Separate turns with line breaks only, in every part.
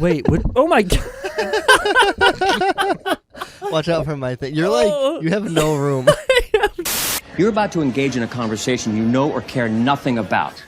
Wait, what? Oh my God.
Watch out for my thing. You're like, you have no room.
You're about to engage in a conversation you know or care nothing about.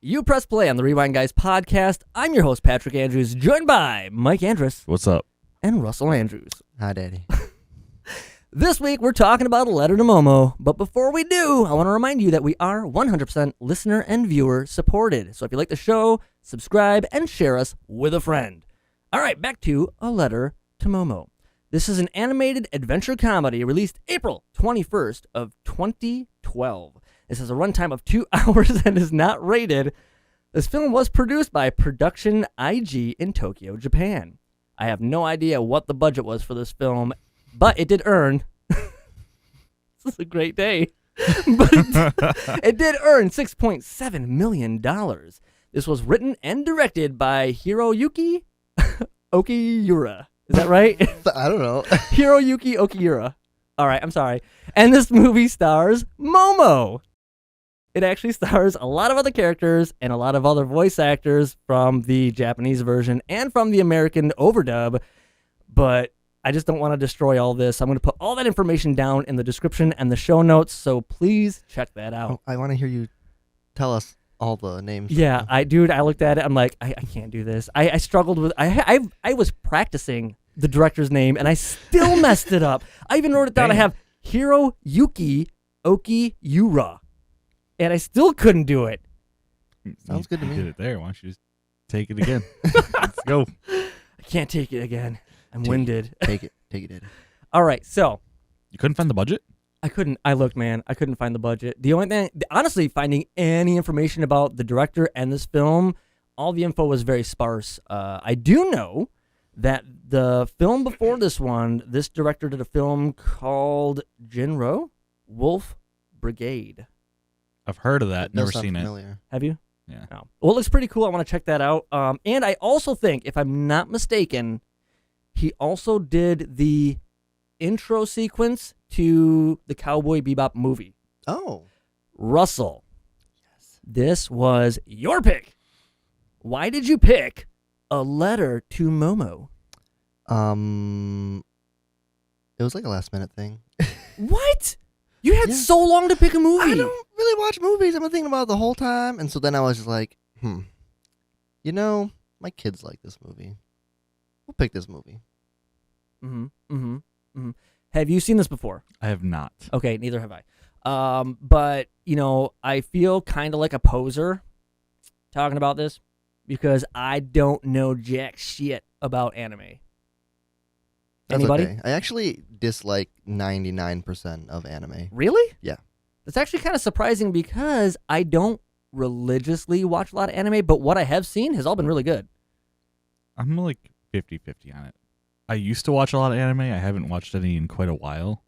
You press play on the Rewind Guys podcast. I'm your host, Patrick Andrews, joined by Mike Andrus.
What's up?
And Russell Andrews.
Hi, Daddy.
This week, we're talking about a letter to Momo. But before we do, I want to remind you that we are 100% listener and viewer supported. So if you like the show, subscribe and share us with a friend. All right, back to A Letter to Momo. This is an animated adventure comedy released April 21st of 2012. This has a runtime of 2 hours and is not rated. This film was produced by Production IG in Tokyo, Japan. I have no idea what the budget was for this film, but it did earn. This is a great day. But it did earn $6.7 million. This was written and directed by Hiroyuki Okiura. Is that right?
I don't know.
Hiroyuki Okiura. All right, I'm sorry. And this movie stars Momo. It actually stars a lot of other characters and a lot of other voice actors from the Japanese version and from the American overdub. But I just don't want to destroy all this. I'm going to put all that information down in the description and the show notes, so please check that out.
Oh, I want to hear you tell us all the names.
Yeah, I looked at it. I'm like, I can't do this. I struggled with. I was practicing the director's name, and I still messed it up. I even wrote it down. I have Hiroyuki Okiura, and I still couldn't do it.
Sounds good to me.
You did it there. Why don't you just take it again? Let's go.
I can't take it again. I'm winded.
Take it, Daddy.
All right, so
You couldn't find the budget?
I couldn't. I looked, man. I couldn't find the budget. The only thing, honestly, finding any information about the director and this film, all the info was very sparse. I do know that the film before this one, this director did a film called Jinro Wolf Brigade.
I've heard of that. Never
Does sound
seen
familiar.
Have you?
Yeah.
No. Well, it looks pretty cool. I want to check that out. And I also think, if I'm not mistaken, he also did the intro sequence to the Cowboy Bebop movie.
Oh.
Russell, yes, this was your pick. Why did you pick A Letter to Momo?
It was like a last minute thing.
What? You had
Yeah.
so long to pick a movie.
I don't really watch movies. I've been thinking about it the whole time. And so then I was just like, you know, my kids like this movie. We'll pick this movie.
Have you seen this before?
I have not.
Okay, neither have I. But, you know, I feel kind of like a poser talking about this because I don't know jack shit about anime.
That's
Anybody?
Okay. I actually dislike 99% of anime.
Really?
Yeah.
That's actually kind of surprising because I don't religiously watch a lot of anime, but what I have seen has all been really good.
I'm like 50-50 on it. I used to watch a lot of anime. I haven't watched any in quite a while.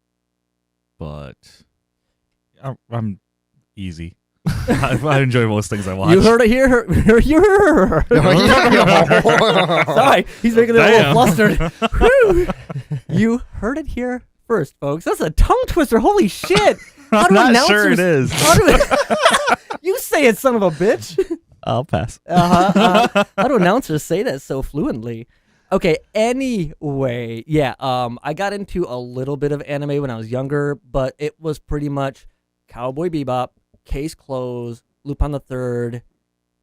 But I'm easy. I enjoy most things I watch.
You heard it here. Sorry, he's making it a little flustered. Whew. You heard it here first, folks. That's a tongue twister. Holy shit. How do
I'm not
announcers,
sure it is.
You say it, son of a bitch.
I'll pass.
How do announcers say that so fluently? Okay, anyway, yeah, I got into a little bit of anime when I was younger, but it was pretty much Cowboy Bebop, Case Closed, Lupin the Third,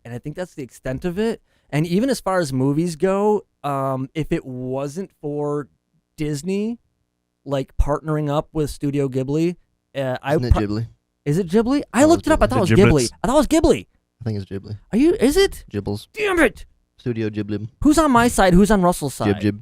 and I think that's the extent of it. And even as far as movies go, if it wasn't for Disney, like partnering up with Studio Ghibli,
Isn't it Ghibli?
Is it Ghibli? I looked it up. I thought it was
The
Ghibli.
Giblets.
I thought it was Ghibli.
I think it's Ghibli.
Is it?
Gibbles.
Damn it!
Studio Ghibli.
Who's on my side? Who's on Russell's side?
Jib.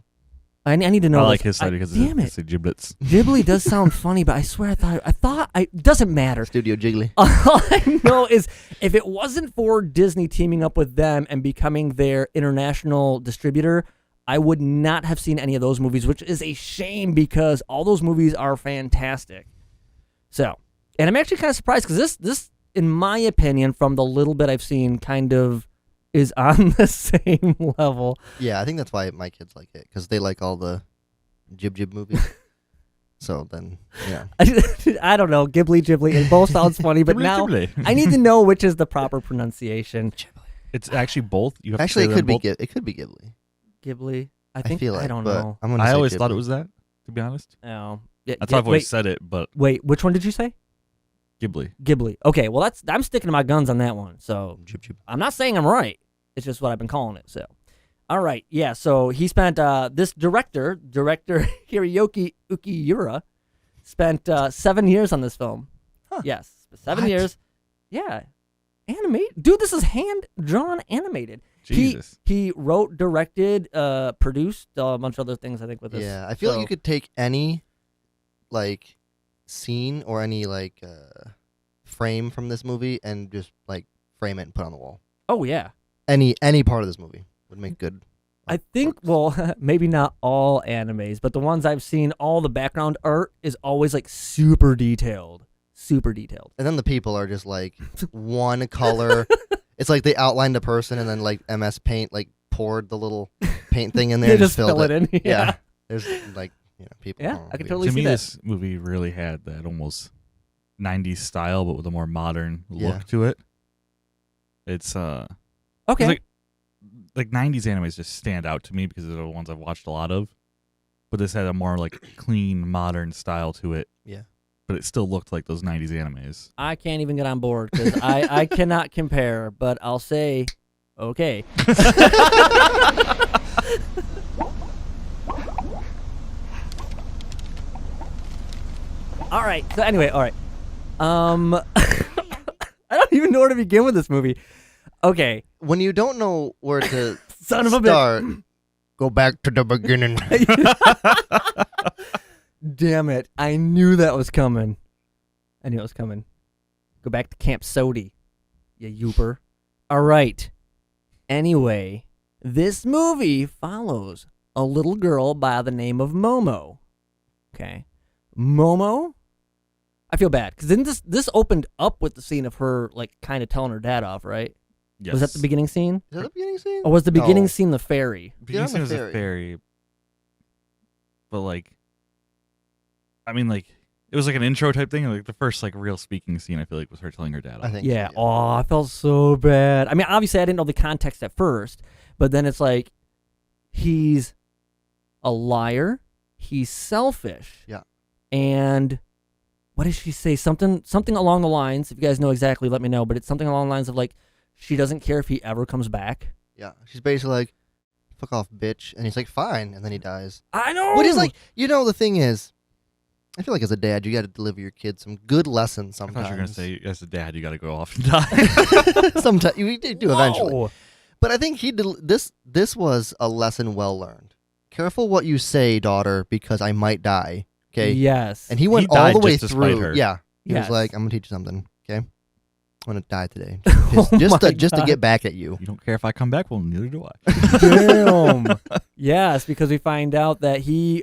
I need to know.
I like
this.
his side because
damn
it's the giblets.
Ghibli does sound funny, but I swear I thought doesn't matter.
Studio Jiggly.
All I know is if it wasn't for Disney teaming up with them and becoming their international distributor, I would not have seen any of those movies, which is a shame because all those movies are fantastic. So, and I'm actually kind of surprised because this, in my opinion, from the little bit I've seen, kind of is on the same level.
Yeah, I think that's why my kids like it, because they like all the jib movies. So then, yeah.
I don't know, Ghibli, it both sounds funny, but
Ghibli,
now
Ghibli.
I need to know which is the proper pronunciation.
It's actually both. You have
Actually,
to
it
say
could be
them both.
it could be Ghibli.
Ghibli? I
I feel like,
I don't
but
know.
I'm gonna
I
say
always thought
Ghibli.
it was that, to be honest.
Oh. Yeah,
That's how I've always
wait,
said it, but
wait, which one did you say?
Ghibli.
Ghibli. Okay, well I'm sticking to my guns on that one. So
Jib.
I'm not saying I'm right. It's just what I've been calling it. So, all right, yeah. So he spent this director Hiroyuki Ukiura, spent 7 years on this film.
Huh.
Yes, 7
What?
years. Yeah, dude. This is hand drawn animated.
Jesus.
He wrote, directed, produced a bunch of other things. I think with this.
Yeah, I feel
So-
like you could take any like scene or any like frame from this movie and just like frame it and put it on the wall.
Oh yeah.
Any part of this movie would make good.
I think, well, maybe not all animes, but the ones I've seen, all the background art is always like super detailed.
And then the people are just like one color. It's like they outlined a person and then like MS Paint like poured the little paint thing in there
They
and
just
filled
fill it in.
Yeah. There's like people.
Yeah,
oh,
I could
weird.
totally
To
see
me,
that.
this movie really had that almost 90s style, but with a more modern
Yeah.
look to it. It's
Okay.
it's like 90s animes just stand out to me because they're the ones I've watched a lot of. But this had a more like clean, modern style to it.
Yeah.
But it still looked like those 90s animes.
I can't even get on board because I cannot compare, but I'll say, okay. All right. So anyway, all right. I don't even know where to begin with this movie. Okay.
When you don't know where to
Son of a bitch.
start, go back to the beginning.
Damn it. I knew that was coming. Go back to Camp Sodi, you youper. All right. Anyway, this movie follows a little girl by the name of Momo. Okay. Momo? I feel bad because then this opened up with the scene of her like kind of telling her dad off, right?
Yes.
Was that the beginning scene?
Is that the beginning scene?
Or was the beginning
No.
scene the ferry?
Beginning
on the
scene was a ferry. But like, I mean, like, it was like an intro type thing. Like the first like real speaking scene, I feel like was her telling her dad off.
I think.
Yeah.
So,
Oh, I felt so bad. I mean, obviously, I didn't know the context at first, but then it's like he's a liar. He's selfish.
Yeah.
And what did she say? Something along the lines. If you guys know exactly, let me know. But it's something along the lines of like she doesn't care if he ever comes back.
Yeah. She's basically like, "Fuck off, bitch," and he's like, "Fine," and then he dies.
I know.
But it's like, the thing is, I feel like as a dad, you got to deliver your kids some good lessons
I
sometimes.
thought you were gonna say, as a dad, you got to go off and die.
Sometimes you do eventually.
Whoa.
But I think this was a lesson well learned. Careful what you say, daughter, because I might die. Okay.
Yes.
And he went
He
all
died
the way
just to spite
through.
her.
Yeah. He
Yes.
was like, "I'm gonna teach you something. Okay. I'm gonna die today,
Oh
just
my
to
God.
get back at you."
You don't care if I come back? Well, neither do I.
Damn. Yes, because we find out that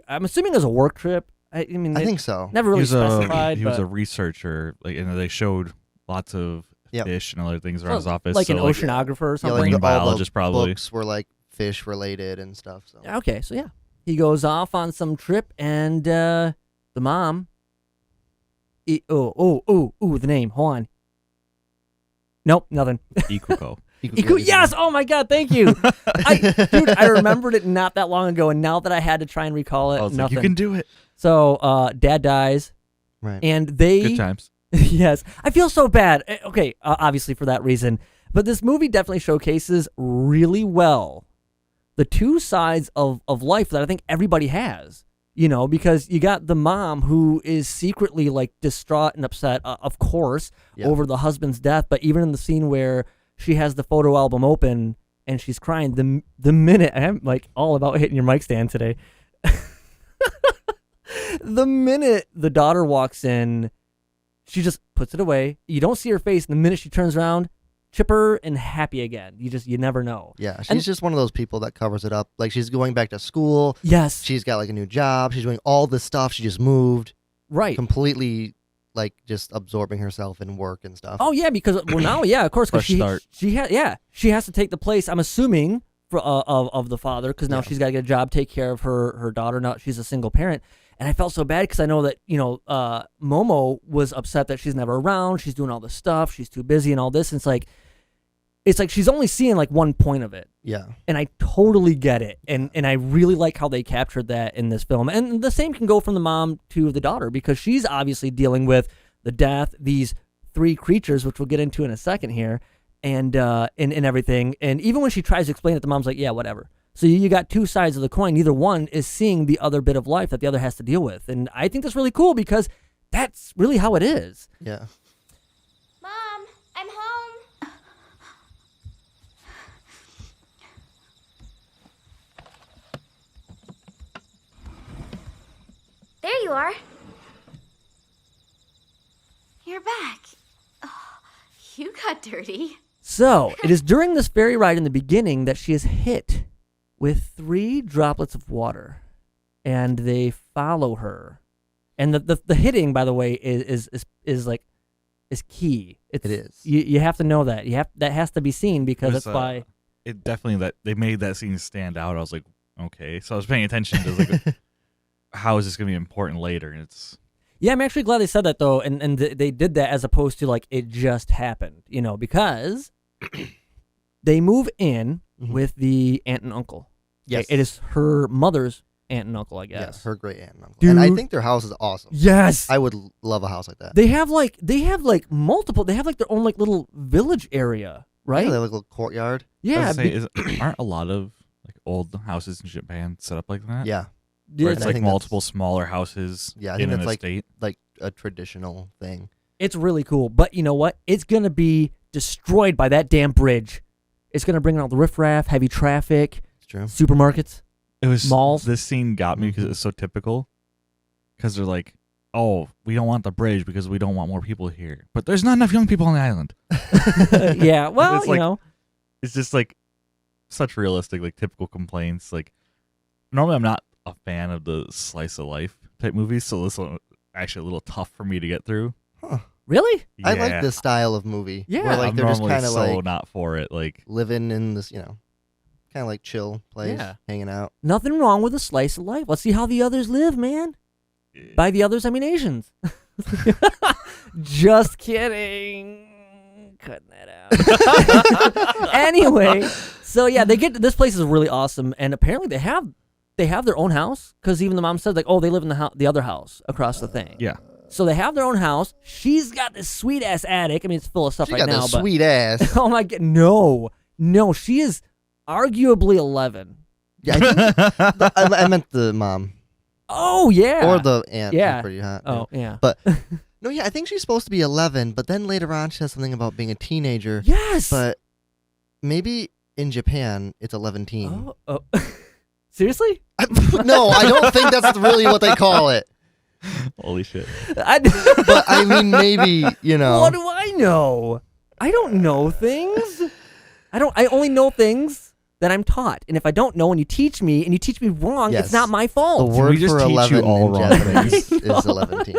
I'm assuming it was a work trip. I mean,
I
it
think so.
never really
he was
specified.
he was
but
a researcher, like, and they showed lots of
Yep.
fish and other things around his office.
like
so,
an oceanographer or
Yeah,
something.
Marine
all the
biologist probably.
books were like fish related and stuff. So
Okay, so yeah, he goes off on some trip, and the mom. The name. Hold on. Nope, nothing.
Ikuko.
Yes. Oh my God. Thank you. Dude, I remembered it not that long ago, and now that I had to try and recall it,
I was like,
nothing.
you can do it.
So, dad dies,
Right.
and they.
Good times.
Yes, I feel so bad. Okay, obviously for that reason, but this movie definitely showcases really well the two sides of life that I think everybody has. You know, because you got the mom who is secretly like distraught and upset, of course,
Yeah.
over the husband's death. But even in the scene where she has the photo album open and she's crying, the minute I'm like all about hitting your mic stand today. The minute the daughter walks in, she just puts it away. You don't see her face. And the minute she turns around, chipper and happy again. You never know.
Yeah, she's
And-
just one of those people that covers it up. Like, she's going back to school.
Yes.
She's got, like, a new job. She's doing all this stuff. She just moved.
Right.
Completely, like, just absorbing herself in work and stuff.
Oh, yeah, because, well, now, yeah, of course, because
Fresh start.
she has to take the place, I'm assuming, of the father, because now
Yeah.
she's got to get a job, take care of her daughter. Now she's a single parent. And I felt so bad because I know that, Momo was upset that she's never around. She's doing all this stuff. She's too busy and all this. And it's like she's only seeing like one point of it.
Yeah.
And I totally get it. And I really like how they captured that in this film. And the same can go from the mom to the daughter, because she's obviously dealing with the death, these 3 creatures, which we'll get into in a second here, and everything. And even when she tries to explain it, the mom's like, yeah, whatever. So you got 2 sides of the coin. Neither one is seeing the other bit of life that the other has to deal with. And I think that's really cool because that's really how it is.
Yeah.
Mom, I'm home. There you are. You're back. Oh, you got dirty.
So it is during this ferry ride in the beginning that she is hit with 3 droplets of water, and they follow her. And the hitting, by the way, is key.
It is.
You have to know that. That has to be seen, because that's why.
It definitely, that they made that scene stand out. I was like, okay. So I was paying attention to like, how is this going to be important later? And it's.
Yeah, I'm actually glad they said that, though, and they did that as opposed to like it just happened, because they move in with the aunt and uncle.
Yes.
It is her mother's aunt and uncle, I
Yeah,
guess.
her great aunt and uncle.
Dude.
And I think their house is awesome.
Yes.
I would love a house like that.
They have like multiple. They have like their own like little village area, right?
Yeah, they have like a little courtyard.
Yeah,
aren't a lot of like old houses in Japan set up like that?
Yeah.
Where
it's,
it's
I
like
think
multiple smaller houses
Yeah, I
in
think
an
that's
estate.
like a traditional thing.
it's really cool. But you know what? It's gonna be destroyed by that damn bridge. It's gonna bring in all the riffraff, heavy traffic,
It's true.
supermarkets.
It was
malls.
This scene got me because it's so typical. Because they're like, oh, we don't want the bridge because we don't want more people here. But there's not enough young people on the island.
Yeah, well,
It's like-
you know.
It's just like such realistic, like typical complaints. Like normally I'm not a fan of the slice of life type movies, so this one actually a little tough for me to get through.
Really?
I like
Yeah.
this style of movie.
Yeah.
Where like
I'm
they're just
normally
kind of
so
like
not for it. Like
living in this, kind of like chill place,
Yeah.
hanging out.
Nothing wrong with a slice of life. Let's see how the others live, man. By the others, I mean Asians. Just kidding. Cutting that out. Anyway, so yeah, they get this place is really awesome, and apparently they have their own house, because even the mom said like, oh, they live in the other house across the thing.
yeah.
So they have their own house. She's got this sweet ass attic. I mean, it's full of stuff
She
right
got
now,
this
but
sweet ass.
oh my god, no, she is arguably 11.
Yeah, I, think I meant the mom
Oh yeah,
or the aunt.
Yeah.
She's pretty hot.
oh
yeah.
yeah,
But no, yeah, I think she's supposed to be 11. But then later on, she says something about being a teenager.
yes.
But maybe in Japan, it's 11 teen.
oh. Seriously?
No, I don't think that's really what they call it.
Holy shit.
But I mean, maybe
What do I know? I don't know things. I only know things that I'm taught. And if I don't know and you teach me wrong,
Yes.
it's not my
the
fault.
word
we just
for
teach you
11
all
in
wrong
Japanese
things?
is 11 teen.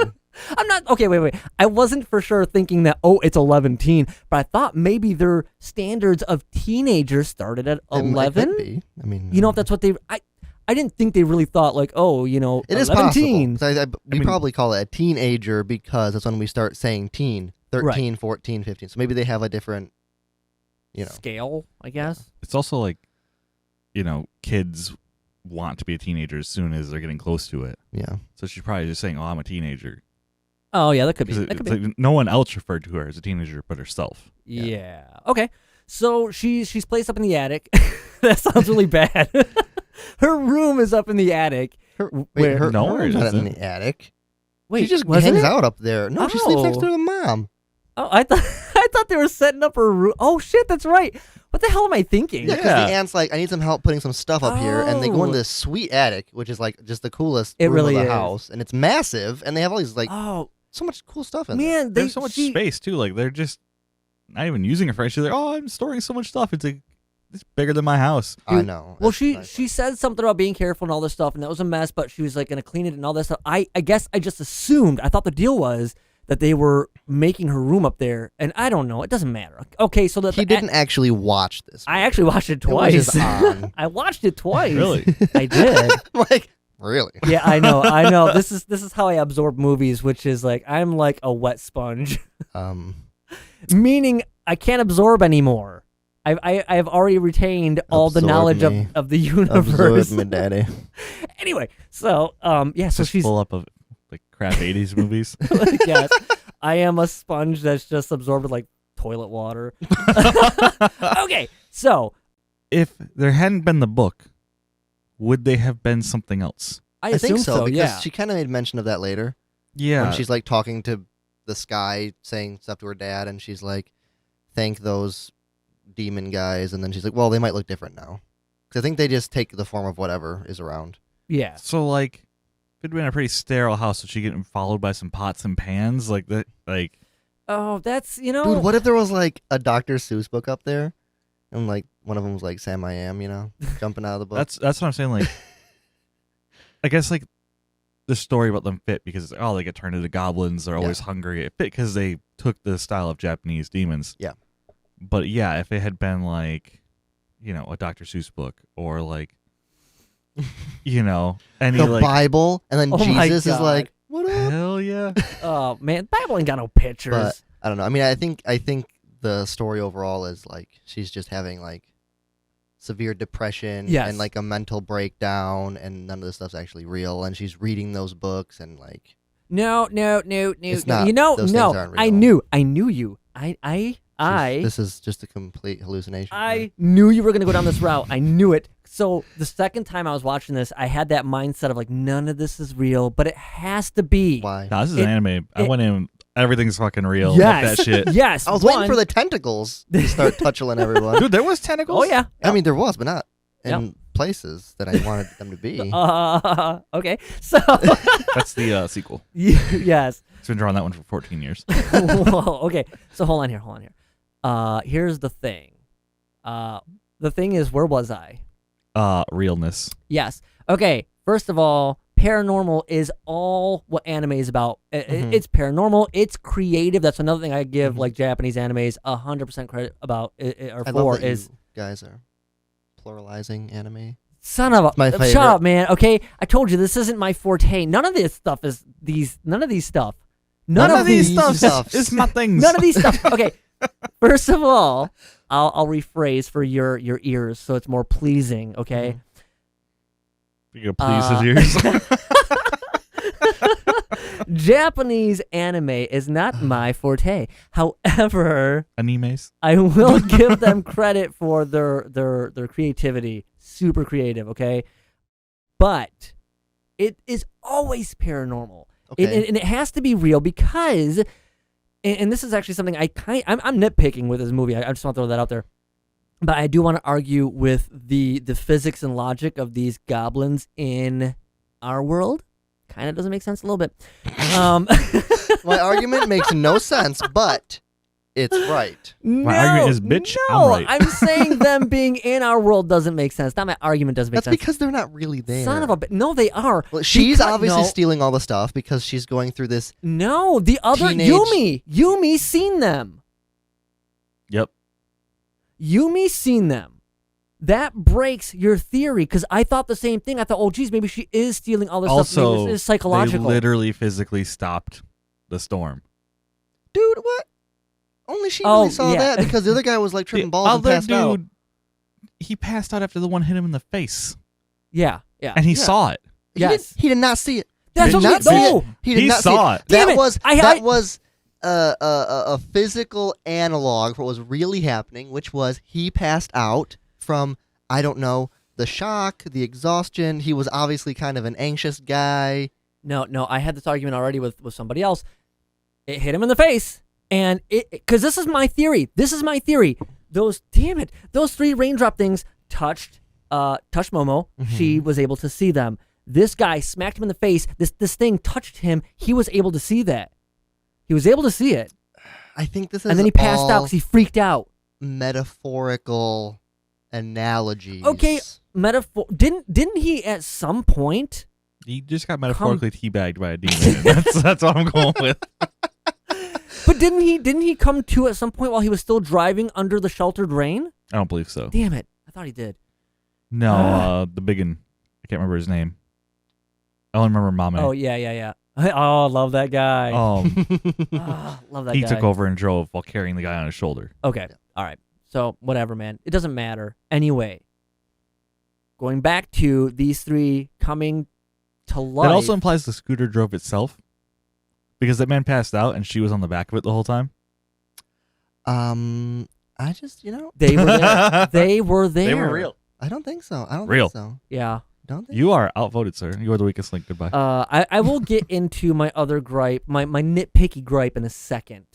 I'm not okay, wait. I wasn't for sure thinking that it's 11 teen, but I thought maybe their standards of teenagers started at
It
11.
could be. I mean,
You know, if that's what I didn't think they really thought like,
it
11
is possible.
teens.
'Cause we
mean-
probably call it a teenager because that's when we start saying teen. 13, 14, 15. So maybe they have a different,
Scale, I guess.
It's also like, kids want to be a teenager as soon as they're getting close to it.
Yeah.
So she's probably just saying, oh, I'm a teenager.
Oh yeah, that could be.
'Cause
That could
it's
be.
like no one else referred to her as a teenager but herself.
Yeah. Okay. So she's placed up in the attic. That sounds really bad. Her room is up in the attic. Where-
her
No,
room's
it
not in
isn't.
the attic.
Wait,
She just
wasn't
hangs
it?
out up there. No, she sleeps next
Oh.
to her mom.
Oh, I thought they were setting up her room. Oh shit, that's right. What the hell am I thinking?
Yeah, because
Yeah.
the aunt's like, I need some help putting some stuff up here, and they go
Oh.
into this sweet attic, which is like just the coolest
It
room
really
of the
is.
house, and it's massive, and they have all these like
Oh
so much cool stuff in there.
man,
There's so much space too. Like they're just not even using her phrase. She's like, "Oh, I'm storing so much stuff. It's bigger than my house."
I know.
Well,
That's
she said something about being careful and all this stuff, and that was a mess. But she was like gonna clean it and all that stuff. I guess I just assumed. I thought the deal was that they were making her room up there, and I don't know. It doesn't matter. Okay, so that
he didn't actually watch this.
I actually watched it
was
twice.
just on.
I watched it twice.
Really?
I did.
Like, really?
Yeah, I know. This is how I absorb movies, which is like I'm like a wet sponge, meaning I can't absorb anymore. I've already retained all the
Absorb
knowledge
me.
of the universe.
Absorb me, daddy.
Anyway, so yeah, so
Just
she's
full up of like crap 80s movies.
yes, I am a sponge that's just absorbed with like toilet water. Okay, so
If there hadn't been the book, would they have been something else?
I
think
assume
so because
yeah.
she kind of made mention of that later.
Yeah.
When she's like talking to the sky, saying stuff to her dad, and she's like, "Thank those demon guys," and then she's like, "Well, they might look different now." Because I think they just take the form of whatever is around.
Yeah.
So like, it'd been a pretty sterile house, so she getting followed by some pots and pans like that. Like,
Oh, that's
Dude, what if there was like a Dr. Seuss book up there, and like one of them was like Sam I Am, jumping out of the book.
that's what I'm saying. Like, I guess like the story about them fit because they get turned into goblins. They're always hungry. It fit because they took the style of Japanese demons.
Yeah.
But yeah, if it had been like, a Dr. Seuss book or like, any
the
like
Bible, and then
Oh my
Jesus is
God.
like, "What up?"
hell yeah.
Oh man, Bible ain't got no pictures.
But I don't know. I mean, I think the story overall is like she's just having like severe depression
Yes.
and like a mental breakdown, and none of this stuff's actually real. And she's reading those books and like
No.
It's not.
No.
Those things aren't
I
real.
knew you.
this is just a complete hallucination. for her.
I knew you were gonna go down this route. I knew it. So the second time I was watching this, I had that mindset of like, none of this is real, but it has to be.
Why?
No, this is
It-
an anime. I went in. Everything's fucking real.
Yes.
Fuck that shit.
Yes.
I was
one.
waiting for the tentacles to start touching everyone.
Dude, there was tentacles.
Oh yeah.
I mean, there was, but not in
Yep.
places that I wanted them to be.
Okay. So
That's the sequel.
yes.
It's been drawing that one for 14 years.
Whoa, okay. So hold on here. Here's the thing. The thing is, where was I?
Realness.
Yes. Okay. First of all, paranormal is all what anime is about. It's paranormal. It's creative. That's another thing I give like Japanese animes 100% credit about or
I
for
love that
is
you guys are pluralizing anime.
son of a
my
shut
favorite.
up, man. Okay, I told you this isn't my forte. None of this stuff is none of these stuff. None of these
stuff.
It's my things.
None of these stuff. Okay. First of all, I'll rephrase for your ears so it's more pleasing. Okay.
You gonna please his ears.
Japanese anime is not my forte. However,
Animes.
I will give them credit for their creativity. Super creative. Okay. But it is always paranormal.
Okay.
And it has to be real because, and this is actually something I'm nitpicking with this movie. I just want to throw that out there. But I do want to argue with the physics and logic of these goblins in our world. Kind of doesn't make sense a little bit.
My argument makes no sense, but it's right.
My argument is, bitch, I'm
no,
right.
I'm saying them being in our world doesn't make sense. Not my argument doesn't make
That's
sense.
because they're not really there.
Son of a no, they are.
Well, she's
Because-
obviously
no,
stealing all the stuff because she's going through this.
No, the other
Teenage-
Yumi's seen them.
Yep.
Yumi's seen them. That breaks your theory because I thought the same thing. I thought, oh, geez, maybe she is stealing all this stuff. Maybe
Also,
this is psychological.
they literally physically stopped the storm.
Dude, what? Only she
Oh,
really saw
yeah.
that because the other guy was like tripping
The
balls and
other
passed out.
dude, he passed out after the one hit him in the face,
Yeah.
and he saw it.
Yes.
He did not see it.
That's
he did
what
not
we-
see
no.
it. He did
He
not
saw
see
it.
That
Damn it.
was
I-
was a physical analog for what was really happening, which was he passed out from, I don't know, the shock, the exhaustion. He was obviously kind of an anxious guy.
No, I had this argument already with somebody else. It hit him in the face, and because this is my theory. Those 3 raindrop things touched Momo. She was able to see them. This guy smacked him in the face. This thing touched him. He was able to see that. He was able to see it.
I think this is
And then he passed out
all
because he freaked out.
metaphorical analogies.
Okay, metaphor. Didn't he at some point?
He just got metaphorically teabagged by a demon. That's what I'm going with.
But didn't he come to at some point while he was still driving under the sheltered rain?
I don't believe so.
Damn it! I thought he did.
No, the biggin. I can't remember his name. I only remember Mame.
Oh yeah. Oh, love that guy. Love that
He
guy.
took over and drove while carrying the guy on his shoulder.
Okay, all right. So whatever, man. It doesn't matter. Anyway, going back to these three coming to life.
That also implies the scooter drove itself, because that man passed out and she was on the back of it the whole time.
I just,
they were there. They were there.
They were real.
I don't think so. I don't
Real.
think so.
Yeah.
Don't think
You are outvoted, sir. You are the weakest link. Goodbye.
I will get into my other gripe, my nitpicky gripe in a second.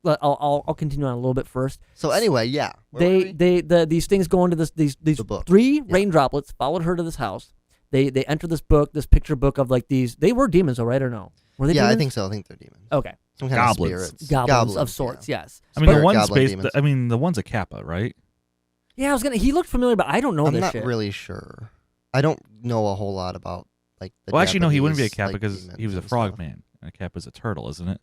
I'll continue on a little bit first.
so. Anyway, yeah. Where were we?
These things go into these
The book.
three rain droplets followed her to this house. They enter this book, this picture book of like these. They were demons, though, right or no? Were they?
Yeah,
demons?
I think so. I think they're demons.
Okay,
Some kind
Goblins.
of spirits.
goblins of sorts.
yeah.
Yes.
I mean, the
Spirit
one's
goblin
based.
demons.
I mean, the one's a kappa, right?
Yeah, I was gonna. He looked familiar, but I don't know
I'm
this
not
shit.
really sure. I don't know a whole lot about like the
Well, actually, no, he wouldn't be a
Japanese,
kappa
like,
because
demons
he was a
and
frog
stuff.
man. And a kappa's a turtle, isn't it?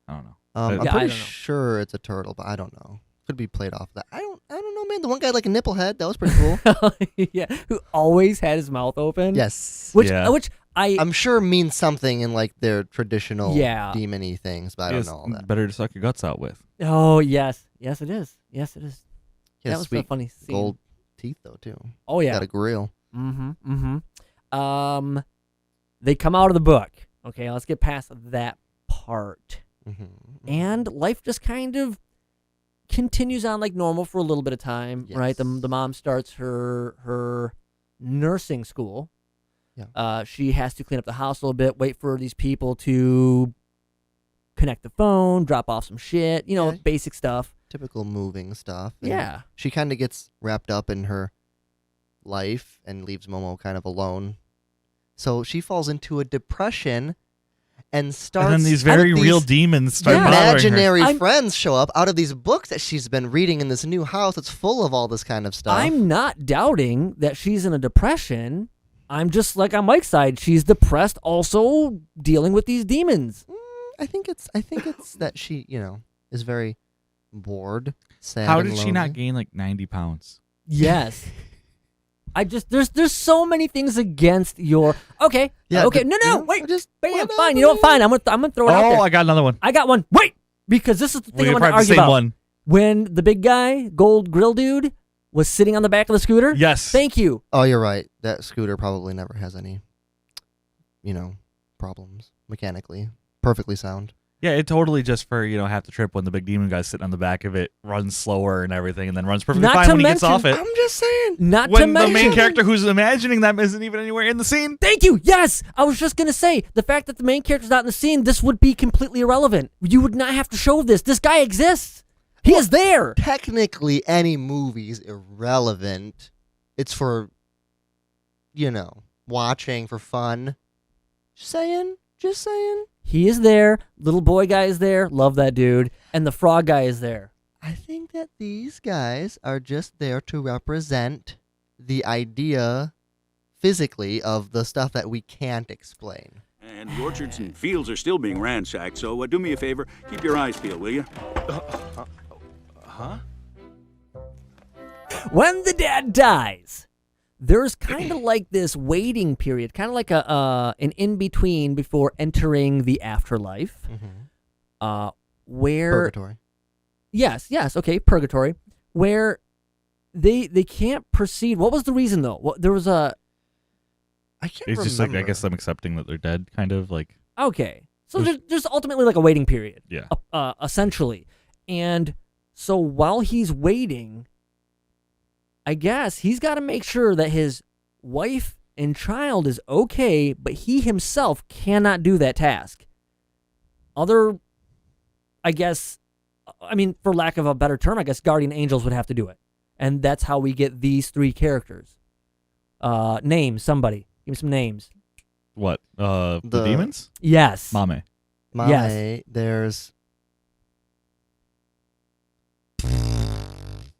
I don't know.
I'm
Yeah, I
pretty
don't know.
sure it's a turtle, but I don't know. Could be played off that. I don't know, man. The one guy had, like a nipple head. That was pretty cool.
Yeah, who always had his mouth open.
Yes.
Which
Yeah.
I'm sure means something in like their traditional
Yeah.
demon-y things, but I don't
It's
know all that.
better to suck your guts out with.
Oh yes, it is. Yes, it is.
He
That
has
was a
sweet
funny scene.
gold teeth though too.
Oh yeah.
Got a grill.
They come out of the book. Okay, let's get past that part.
Mm-hmm.
And life just kind of continues on like normal for a little bit of time, right? The mom starts her nursing school.
Yeah.
She has to clean up the house a little bit, wait for these people to connect the phone, drop off some shit,
Yeah.
basic stuff.
Typical moving stuff. And
Yeah.
She kind of gets wrapped up in her life and leaves Momo kind of alone. So she falls into a depression and starts.
And then these
out of
very real demons start bothering her.
imaginary friends show up out of these books that she's been reading in this new house that's full of all this kind of stuff.
I'm not doubting that she's in a depression. I'm just like on Mike's side. She's depressed, also dealing with these demons.
I think it's that she, is very bored, sad.
How
and
did she
lonely.
not gain like 90 pounds?
Yes. There's so many things against your. Okay.
Yeah,
Okay.
but,
No. Wait.
just
Bam. Fine. You know what? Fine. I'm gonna throw it out there.
Oh, I got another one.
I got one. Wait. Because this is the thing
We
I want to
probably
argue
the same
about.
one.
When the big guy, gold grill dude, was sitting on the back of the scooter.
Yes.
Thank you.
Oh, you're right. That scooter probably never has any, problems mechanically. Perfectly sound.
Yeah, it totally just for, half the trip when the big demon guy's sitting on the back of it, runs slower and everything, and then runs perfectly
Not
fine
to
when he gets
mention-
off it.
I'm just saying.
Not to
When the
mention
main character who's imagining them isn't even anywhere in the scene.
Thank you. Yes, I was just gonna say the fact that the main character's not in the scene. This would be completely irrelevant. You would not have to show this. This guy exists. He is there.
Technically, any movie's irrelevant. It's for, watching for fun. Just saying.
He is there. Little boy guy is there. Love that dude. And the frog guy is there.
I think that these guys are just there to represent the idea physically of the stuff that we can't explain.
And the orchards and fields are still being ransacked, so do me a favor, keep your eyes peeled, will you?
When the dad dies, there's kind of like this waiting period, kind of like an in between before entering the afterlife, where
Purgatory.
yes, okay, purgatory, where they can't proceed. What was the reason though? There was a
I can't
It's
remember.
just like, I guess I'm accepting that they're dead, kind of like.
okay, so there's ultimately like a waiting period,
Yeah.
essentially, and so while he's waiting, I guess he's got to make sure that his wife and child is okay, but he himself cannot do that task. For lack of a better term, I guess guardian angels would have to do it. And that's how we get these three characters. Names, somebody. Give me some names.
What? The
The-
demons?
Yes.
Mame.
Mame,
Yes.
there's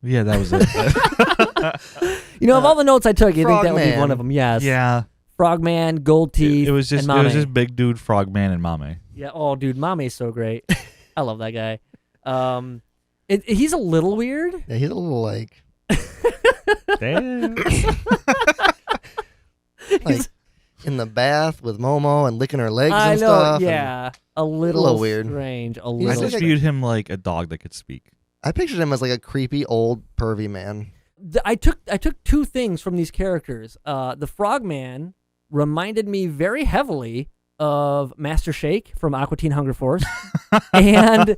Yeah, that was it.
You know, of all the notes I took, you think that would be
Frogman.
one of them? Yes.
Yeah.
Frogman, Gold Teeth,
It was just
and Mame.
big dude Frogman and Mame.
Yeah. Oh, dude, Mame's so great. I love that guy. He's a little weird.
Yeah, he's a little like
Damn.
in the bath with Momo and licking her legs
I
and
know.
stuff. and
Yeah. A little
weird.
strange. A
I
little.
just viewed him like a dog that could speak.
I pictured him as like a creepy old pervy man.
I took two things from these characters. The Frogman reminded me very heavily of Master Shake from 𝗥𝗘𝗩𝗜𝗘 Hunger Force, and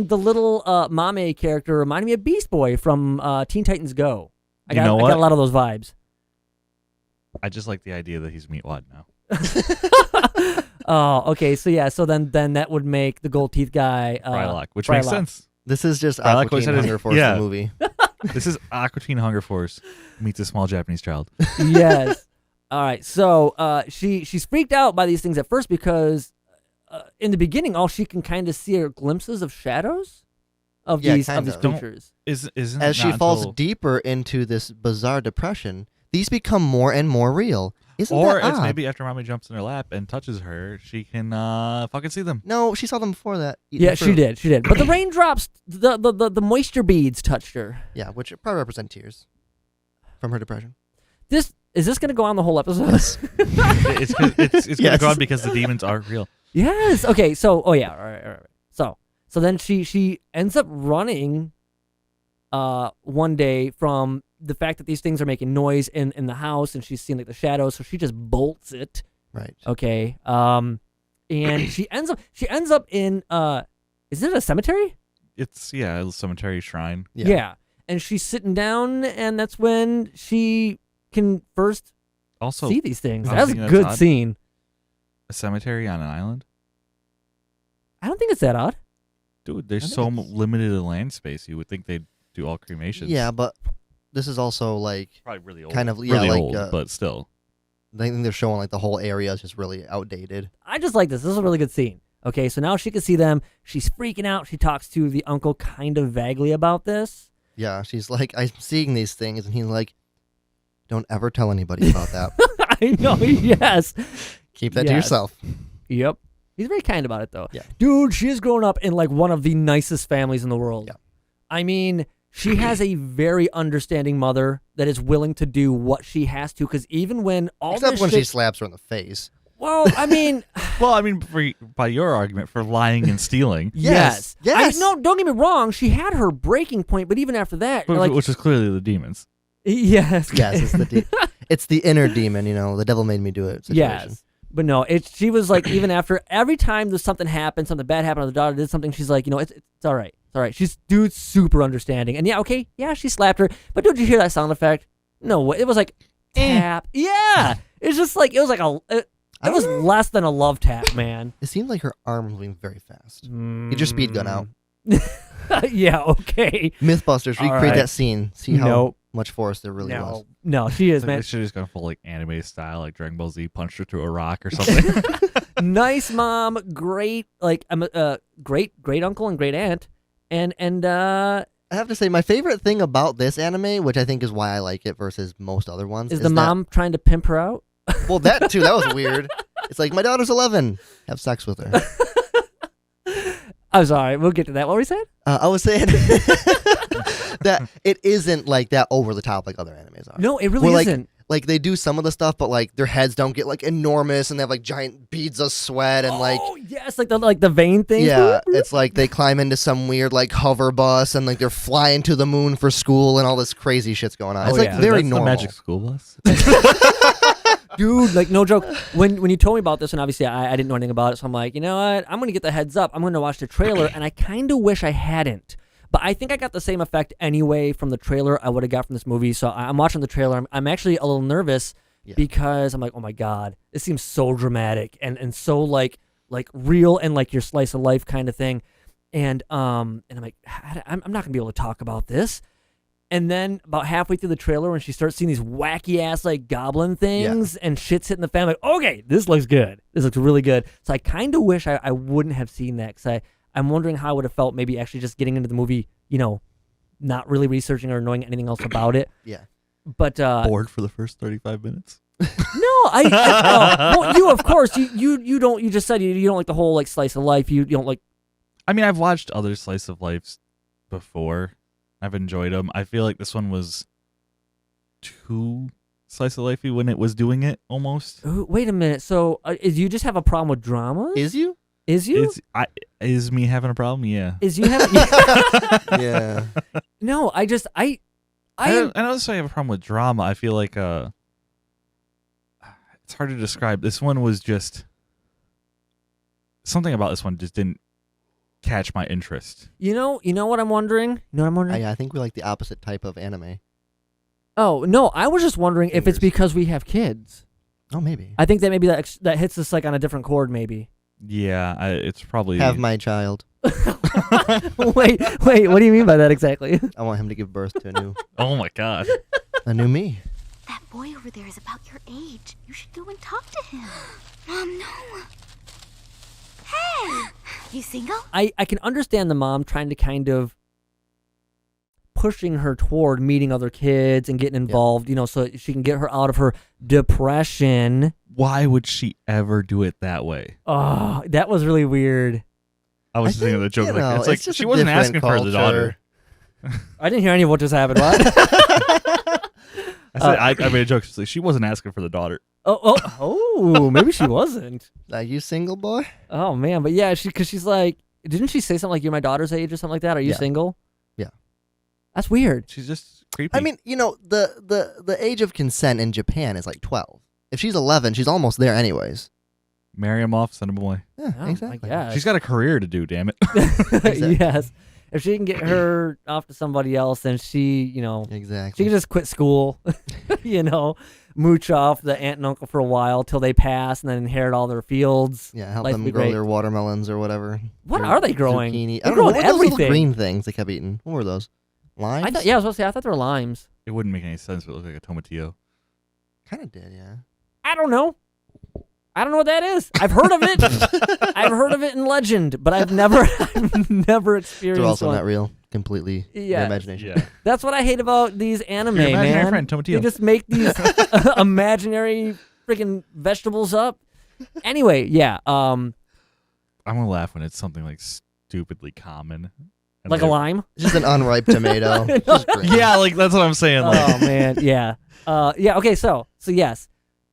the little Mame character reminded me of Beast Boy from Teen Titans Go. I got a lot of those vibes.
I just like the idea that he's Meatwad now.
Oh, okay. So yeah. So then that would make the gold teeth guy
Frylock, which makes
Frylock.
sense.
This is just
I like what I said
𝗥𝗘𝗩𝗘
is-
Hunger Force,
yeah.
the movie.
This is 𝗥𝗘𝗩𝗘 Hunger Force meets a small Japanese child.
Yes. All right. So she's freaked out by these things at first because in the beginning, all she can kind of see are glimpses of shadows of these
kind of.
creatures.
Isn't
As
it
she
not
falls
until-
deeper into this bizarre depression, these become more and more real. Isn't
or
that
it's
odd?
maybe after Mame jumps in her lap and touches her, she can fucking see them.
No, she saw them before that. eating
Yeah,
fruit.
she did. But the raindrops, the moisture beads touched her.
Yeah, which probably represent tears from her depression.
Is this going to go on the whole episode?
It's
Yes.
gonna go on because the demons are real.
Yes. Okay. So, all right. So then she ends up running one day from the fact that these things are making noise in the house, and she's seeing like the shadows, so she just bolts it.
Right.
Okay. And she ends up in is it a cemetery?
It's a cemetery shrine.
Yeah.
And she's sitting down, and that's when she can first
Also,
see these things.
I was
That's a
thinking
good
that's odd.
scene.
a cemetery on an island.
I don't think it's that odd.
Dude, there's
I
so
think it's-
limited land space. You would think they'd do all cremations.
Yeah, but this is also like
probably really old.
kind of
really
like
old, but still.
I think they're showing like the whole area is just really outdated.
I just like this. This is a really good scene. Okay, so now she can see them. She's freaking out. She talks to the uncle kind of vaguely about this.
Yeah, she's like, I'm seeing these things, and he's like, don't ever tell anybody about that.
I know, yes.
Keep that to
Yes.
yourself.
Yep. He's very kind about it, though.
Yeah.
Dude, she has grown up in like one of the nicest families in the world.
Yeah.
I mean, she has a very understanding mother that is willing to do what she has to, because even when all
Except
this
when
shit,
she slaps her in the face.
well, I mean,
Well, I mean, by your argument for lying and stealing,
Yes. Yes.
No, don't get me wrong. She had her breaking point, but even after that, like,
which is clearly the demons.
yes,
Yes, it's the it's the inner demon, the devil made me do it situation.
yes. But no, she was like, even after every time there's something happened, something bad happened, or the daughter did something, she's like, it's all right. It's all right. She's super understanding. And she slapped her. But did you hear that sound effect? No, it was like tap. Yeah. It's just like, it was like it was less than a love tap, man.
It seemed like her arm was moving very fast. Get your speed gun out.
Yeah, okay.
Mythbusters,
All
recreate
right.
that scene. See how
Nope.
much force there really was.
No, she is,
They
man.
should have just gone full like anime style, like Dragon Ball Z, punched her through a rock or something.
Nice mom, great, like, great uncle and great aunt. And
I have to say, my favorite thing about this anime, which I think is why I like it versus most other ones,
is the
that-
mom trying to pimp her out?
Well, that too. That was weird. It's like, my daughter's 11. Have sex with her.
I'm sorry, we'll get to that. What were we saying?
I was saying that it isn't like that over the top like other animes are.
No, it really
Where,
isn't.
Like they do some of the stuff, but like their heads don't get like enormous, and they have like giant beads of sweat, and like
Oh yes, like the vein thing.
yeah, it's like they climb into some weird like hover bus, and like they're flying to the moon for school, and all this crazy shit's going on. It's
Oh,
like
yeah.
very
That's
normal.
The Magic School Bus.
Dude, like no joke. When you told me about this, and obviously I didn't know anything about it, so I'm like, you know what? I'm gonna get the heads up. I'm gonna watch the trailer, and I kind of wish I hadn't. But I think I got the same effect anyway from the trailer I would have got from this movie. So I'm watching the trailer. I'm actually a little nervous because I'm like, oh my god, this seems so dramatic and so like real and like your slice of life kind of thing. And I'm like, I'm not gonna be able to talk about this. And then about halfway through the trailer, when she starts seeing these wacky ass like goblin things and shit's hitting the fan, I'm like, okay, this looks good. This looks really good. So I kind of wish I wouldn't have seen that, because I'm wondering how I would have felt maybe actually just getting into the movie, not really researching or knowing anything else about it.
Yeah.
But
Bored for the first 35 minutes.
no, well, you of course you don't. You just said you don't like the whole like slice of life. You don't like.
I mean, I've watched other slice of lives before. I've enjoyed them. I feel like this one was too slice of lifey when it was doing it almost.
Ooh, wait a minute. So you just have a problem with drama?
Is you?
Is you?
Is me having a problem? Yeah.
Is you having?
Yeah.
No, I know
this. I have a problem with drama. I feel like it's hard to describe. This one was just something about this one just didn't catch my interest.
You know what I'm wondering? You know what I'm wondering?
I think we like the opposite type of anime.
Oh no, I was just wondering if it's because we have kids.
Oh, maybe.
I think that maybe that hits us like on a different chord, maybe.
Yeah, it's probably
Have my child.
wait, what do you mean by that exactly?
I want him to give birth to
Oh my god.
a new me.
That boy over there is about your age. You should go and talk to him. Mom, no. Hey, you single?
I can understand the mom trying to kind of pushing her toward meeting other kids and getting involved, so she can get her out of her depression.
Why would she ever do it that way?
Oh, that was really weird.
I was thinking of the joke. It's like
just
she
a
wasn't
different
asking for the daughter.
I didn't hear any of what just happened. What?
I made a joke. She's like, she wasn't asking for the daughter.
Oh, maybe she wasn't.
Are you single, boy?
Oh man, but yeah, because she's like, didn't she say something like you're my daughter's age or something like that? Are you
Yeah.
single?
Yeah.
That's weird.
She's just creepy.
I mean, the age of consent in Japan is like 12. If she's 11, she's almost there anyways.
marry him off, send him away.
Yeah,
Oh,
exactly.
my gosh.
She's got a career to do. Damn it.
Exactly.
Yes. If she can get her off to somebody else, then she,
Exactly.
she can just quit school, mooch off the aunt and uncle for a while till they pass and then inherit all their fields.
Yeah, help
Life
them
will be
grow
great.
their watermelons or whatever.
What
Their
are they growing?
Zucchini.
They're
I don't know.
growing
What were those little
everything.
green things they kept eating? What were those? Limes?
I thought I was supposed to say, I thought they were limes.
It wouldn't make any sense, but it looked like a tomatillo.
Kind of did, yeah.
I don't know. I don't know what that is. I've heard of it. I've heard of it in legend, but I've never experienced
They're also
one.
not real. Completely your
Yes.
imagination.
Yeah.
That's what I hate about these anime,
Your imaginary
man.
friend,
They
tomatillo.
just make these imaginary freaking vegetables up. Anyway, yeah.
I'm gonna laugh when it's something like stupidly common. And
Like a
they're-
lime.
It's just an unripe tomato. Just green.
Yeah, like that's what I'm saying. Like,
Oh man, yeah. Yeah, okay, so yes.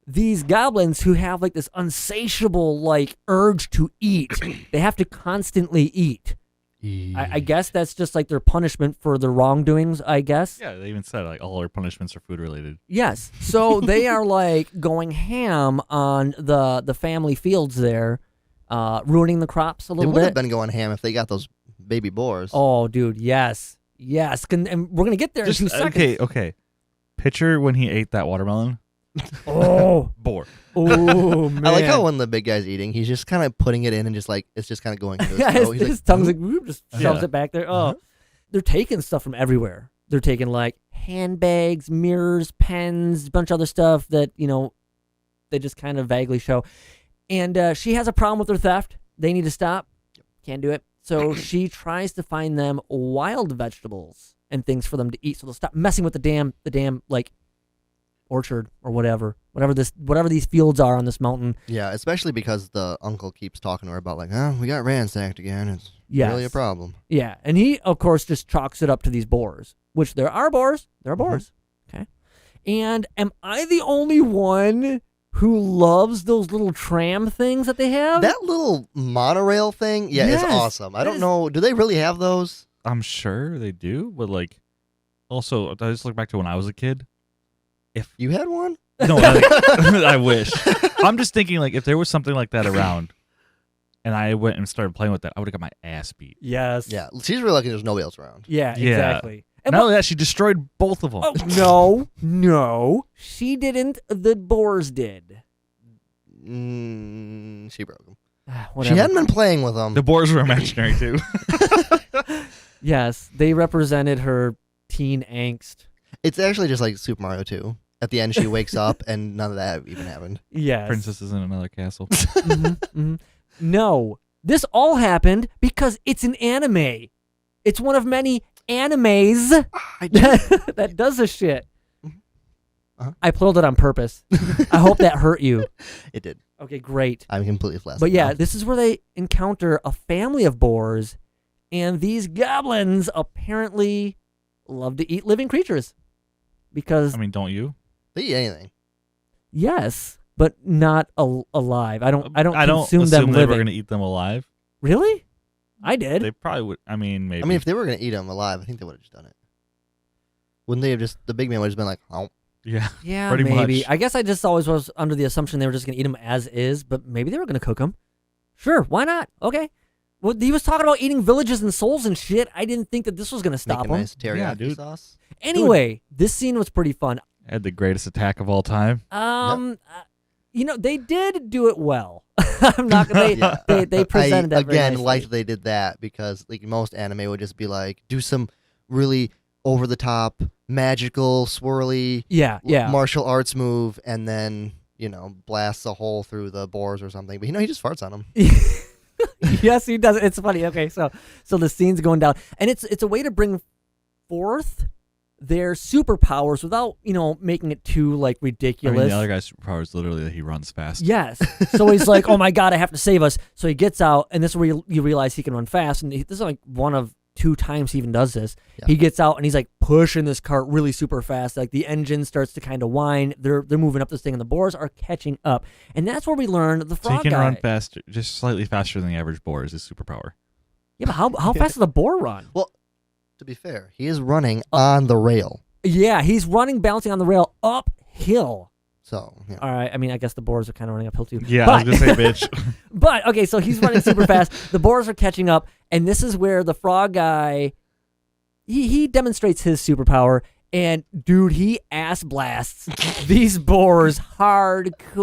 These goblins who have like this insatiable like urge to eat, they have to constantly eat. I guess that's just like their punishment for their wrongdoings, I guess.
yeah, they even said like all our punishments are food related.
Yes. So they are like going ham on the family fields there, ruining the crops a
They
little
would have
bit.
been going ham if they got those baby boars.
Oh, dude, yes. Yes. And we're going to get there in 2 seconds.
Okay. Picture when he ate that watermelon.
Oh.
Boar.
Oh, man.
I like how when the big guy's eating, he's just kind of putting it in and just like it's just kind of going into his
Yeah,
throat.
his,
He's
his
like,
tongue's like, whoop, just shoves
Yeah.
it back there. Oh. They're taking stuff from everywhere. They're taking like handbags, mirrors, pens, a bunch of other stuff that, they just kind of vaguely show. And she has a problem with their theft. They need to stop. Can't do it. So she tries to find them wild vegetables and things for them to eat. So they'll stop messing with the damn like orchard or whatever these fields are on this mountain.
yeah, especially because the uncle keeps talking to her about like, oh, we got ransacked again. It's really a
Yes.
problem.
Yeah, and he, of course, just chalks it up to these boars, which there are boars. There are boars. Okay. And am I the only one who loves those little tram things that they have?
That little monorail thing, yeah,
Yes,
is awesome. I
that
don't
is-
know. Do they really have those?
I'm sure they do, but like, also, I just look back to when I was a kid.
You had one?
No, I wish. I'm just thinking like if there was something like that around, and I went and started playing with that, I would have got my ass beat.
Yes.
Yeah, she's really lucky there's nobody else around.
Yeah,
Yeah.
exactly. And
Not only that, she destroyed both of them.
oh, no, she didn't. The boars did.
She broke them. She
Whatever.
hadn't been playing with them.
The boars were imaginary too.
Yes, they represented her teen angst.
It's actually just like Super Mario 2. At the end, she wakes up, and none of that even happened.
Yes.
Princess is in another castle.
No, this all happened because it's an anime. It's one of many animes
I do.
that does this shit.
Uh-huh.
I pulled it on purpose. I hope that hurt you.
It did.
Okay, great.
I'm completely flat.
But yeah, this is where they encounter a family of boars, and these goblins apparently love to eat living creatures. Because
I mean, don't you?
They eat anything.
yes, but not alive. I don't consume
assume
them
they were
living.
going to eat them alive.
Really? I did.
They probably would. I mean, maybe.
I mean, if they were going to eat them alive, I think they would have just done it. Wouldn't they have just, the big man would have just been like, oh.
yeah.
Yeah,
pretty
maybe.
much.
I guess I just always was under the assumption they were just going to eat them as is, but maybe they were going to cook them. Sure, why not? Okay. Well, he was talking about eating villages and souls and shit. I didn't think that this was going to stop
Make a
him.
nice teriyaki
Yeah, dude.
sauce.
Anyway, this scene was pretty fun.
Had the greatest attack of all time.
You know, they did do it well. I'm not gonna. They presented that very
again
nicely.
liked they did that because like most anime would just be like do some really over the top magical swirly
Yeah.
martial arts move and then blasts a hole through the boars or something. But he just farts on them.
Yes, he does. It's funny. Okay, so the scene's going down, and it's a way to bring forth their superpowers without making it too like
I
ridiculous.
mean, the other guy's superpower is literally that he runs fast.
Yes. So he's like, oh my God, I have to save us. So he gets out, and this is where you realize he can run fast. And this is like one of 2 times he even does this.
Yeah.
He gets out, and he's like pushing this cart really super fast. Like the engine starts to kind of whine. They're moving up this thing, and the boars are catching up. And that's where we learn the
So
frog
he can
guy.
run faster, just slightly faster than the average boar is his superpower.
Yeah, but how fast does a boar run?
Well, to be fair, he is running on the rail.
Yeah, he's running, bouncing on the rail uphill.
So
All right, I mean, I guess the boars are kind of running uphill too.
Yeah,
but,
I was going to say, bitch.
But, okay, so he's running super fast. The boars are catching up, and this is where the frog guy, he demonstrates his superpower, and, dude, he ass blasts these boars hardcore,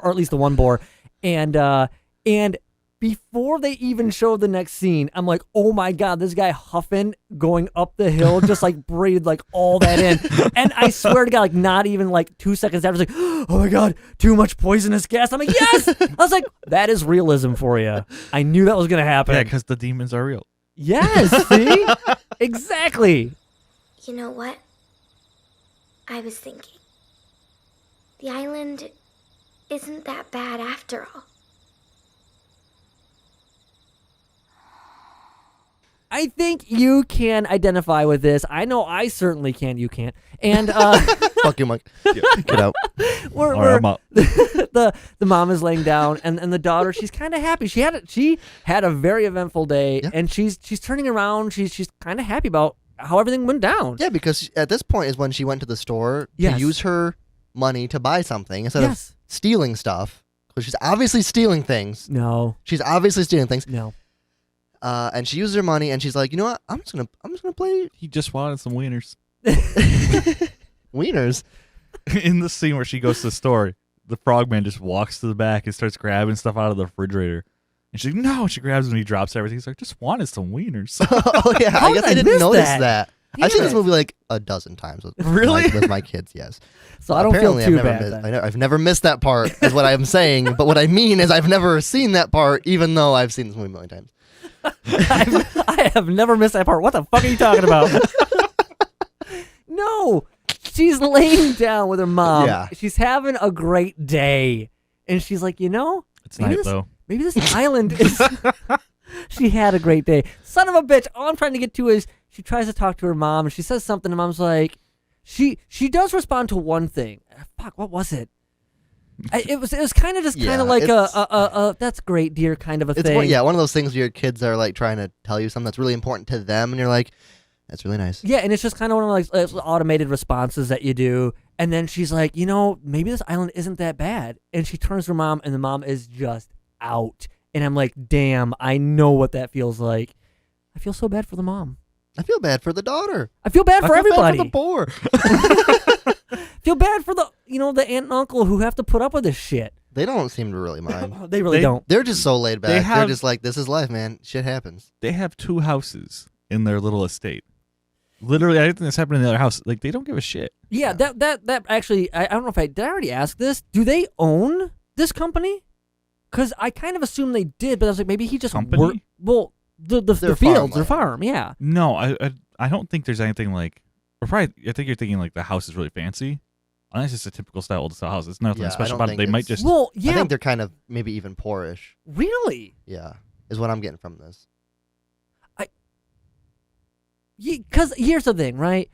or at least the one boar. And before they even show the next scene, I'm like, oh my God, this guy huffing, going up the hill, just like breathed like all that in. And I swear to God, like not even like 2 seconds after, it's like, oh my God, too much poisonous gas. I'm like, yes! I was like, that is realism for you. I knew that was going to happen.
Yeah, because the demons are real.
Yes, see? Exactly.
You know what? I was thinking. The island isn't that bad after all.
I think you can identify with this. I know I certainly can. You can't. And
fuck you, Mike. Get out.
we're,
All right, I'm up.
the mom is laying down, and the daughter, she's kind of happy. She had a very eventful day,
Yeah.
and she's turning around. She's kind of happy about how everything went down.
Yeah, because at this point is when she went to the store
Yes.
to use her money to buy something instead
Yes.
of stealing stuff. Because she's obviously stealing things.
No.
She's obviously stealing things.
No.
And she uses her money, and she's like, you know what? I'm just gonna play
He just wanted some wieners.
wieners.
In the scene where she goes to the store, the frogman just walks to the back and starts grabbing stuff out of the refrigerator. And she's like, no. She grabs him and he drops everything. He's like, just wanted some wieners.
Oh yeah,
How
I guess
did I
I didn't
miss
notice
that?
that.
Damn
I've seen this
it.
movie like a dozen times.
Really?
With my kids, yes.
So I don't feel
Apparently,
too
I've never
bad.
missed,
then.
I've never missed that part, is what I'm saying. But what I mean is I've never seen that part, even though I've seen this movie a million times.
I have never missed that part. What the fuck are you talking about? No, she's laying down with her mom.
Yeah.
She's having a great day, and she's like,
It's
maybe
night,
this,
though.
maybe this island is. She had a great day. Son of a bitch. All I'm trying to get to is she tries to talk to her mom, and she says something, and mom's like, she does respond to one thing. Fuck, what was it? It was kind of just kind of like
it's-
a that's great, dear kind of a
It's
thing.
one of those things where your kids are like trying to tell you something that's really important to them, and you're like, that's really nice.
Yeah, and it's just kind of one of like automated responses that you do. And then she's like, maybe this island isn't that bad. And she turns to her mom, and the mom is just out. And I'm like, damn, I know what that feels like. I feel so bad for the mom.
I feel bad for the daughter.
I feel bad for
I feel
everybody.
bad for the poor.
Feel bad for the the aunt and uncle who have to put up with this shit.
They don't seem to really mind.
They really don't.
They're just so laid back. They're
have-
just like, this is life, man. Shit happens.
They have 2 houses in their little estate. Literally, everything that's happening in the other house, like, they don't give a shit.
Yeah, that actually, I don't know if did I already ask this? Do they own this company? Because I kind of assumed they did, but I was like, maybe he just
Company?
Well, the
Their
fields, their
farmland.
farm, yeah.
No, I don't think there's anything like. Or probably, I think you're thinking like the house is really fancy. I think it's just a typical style old style house. It's nothing
Yeah, I
special
don't
about it.
think
They might
it's-
just.
Well, yeah,
I think they're kind of maybe even poorish.
really.
Yeah, is what I'm getting from this.
Because here's the thing, right?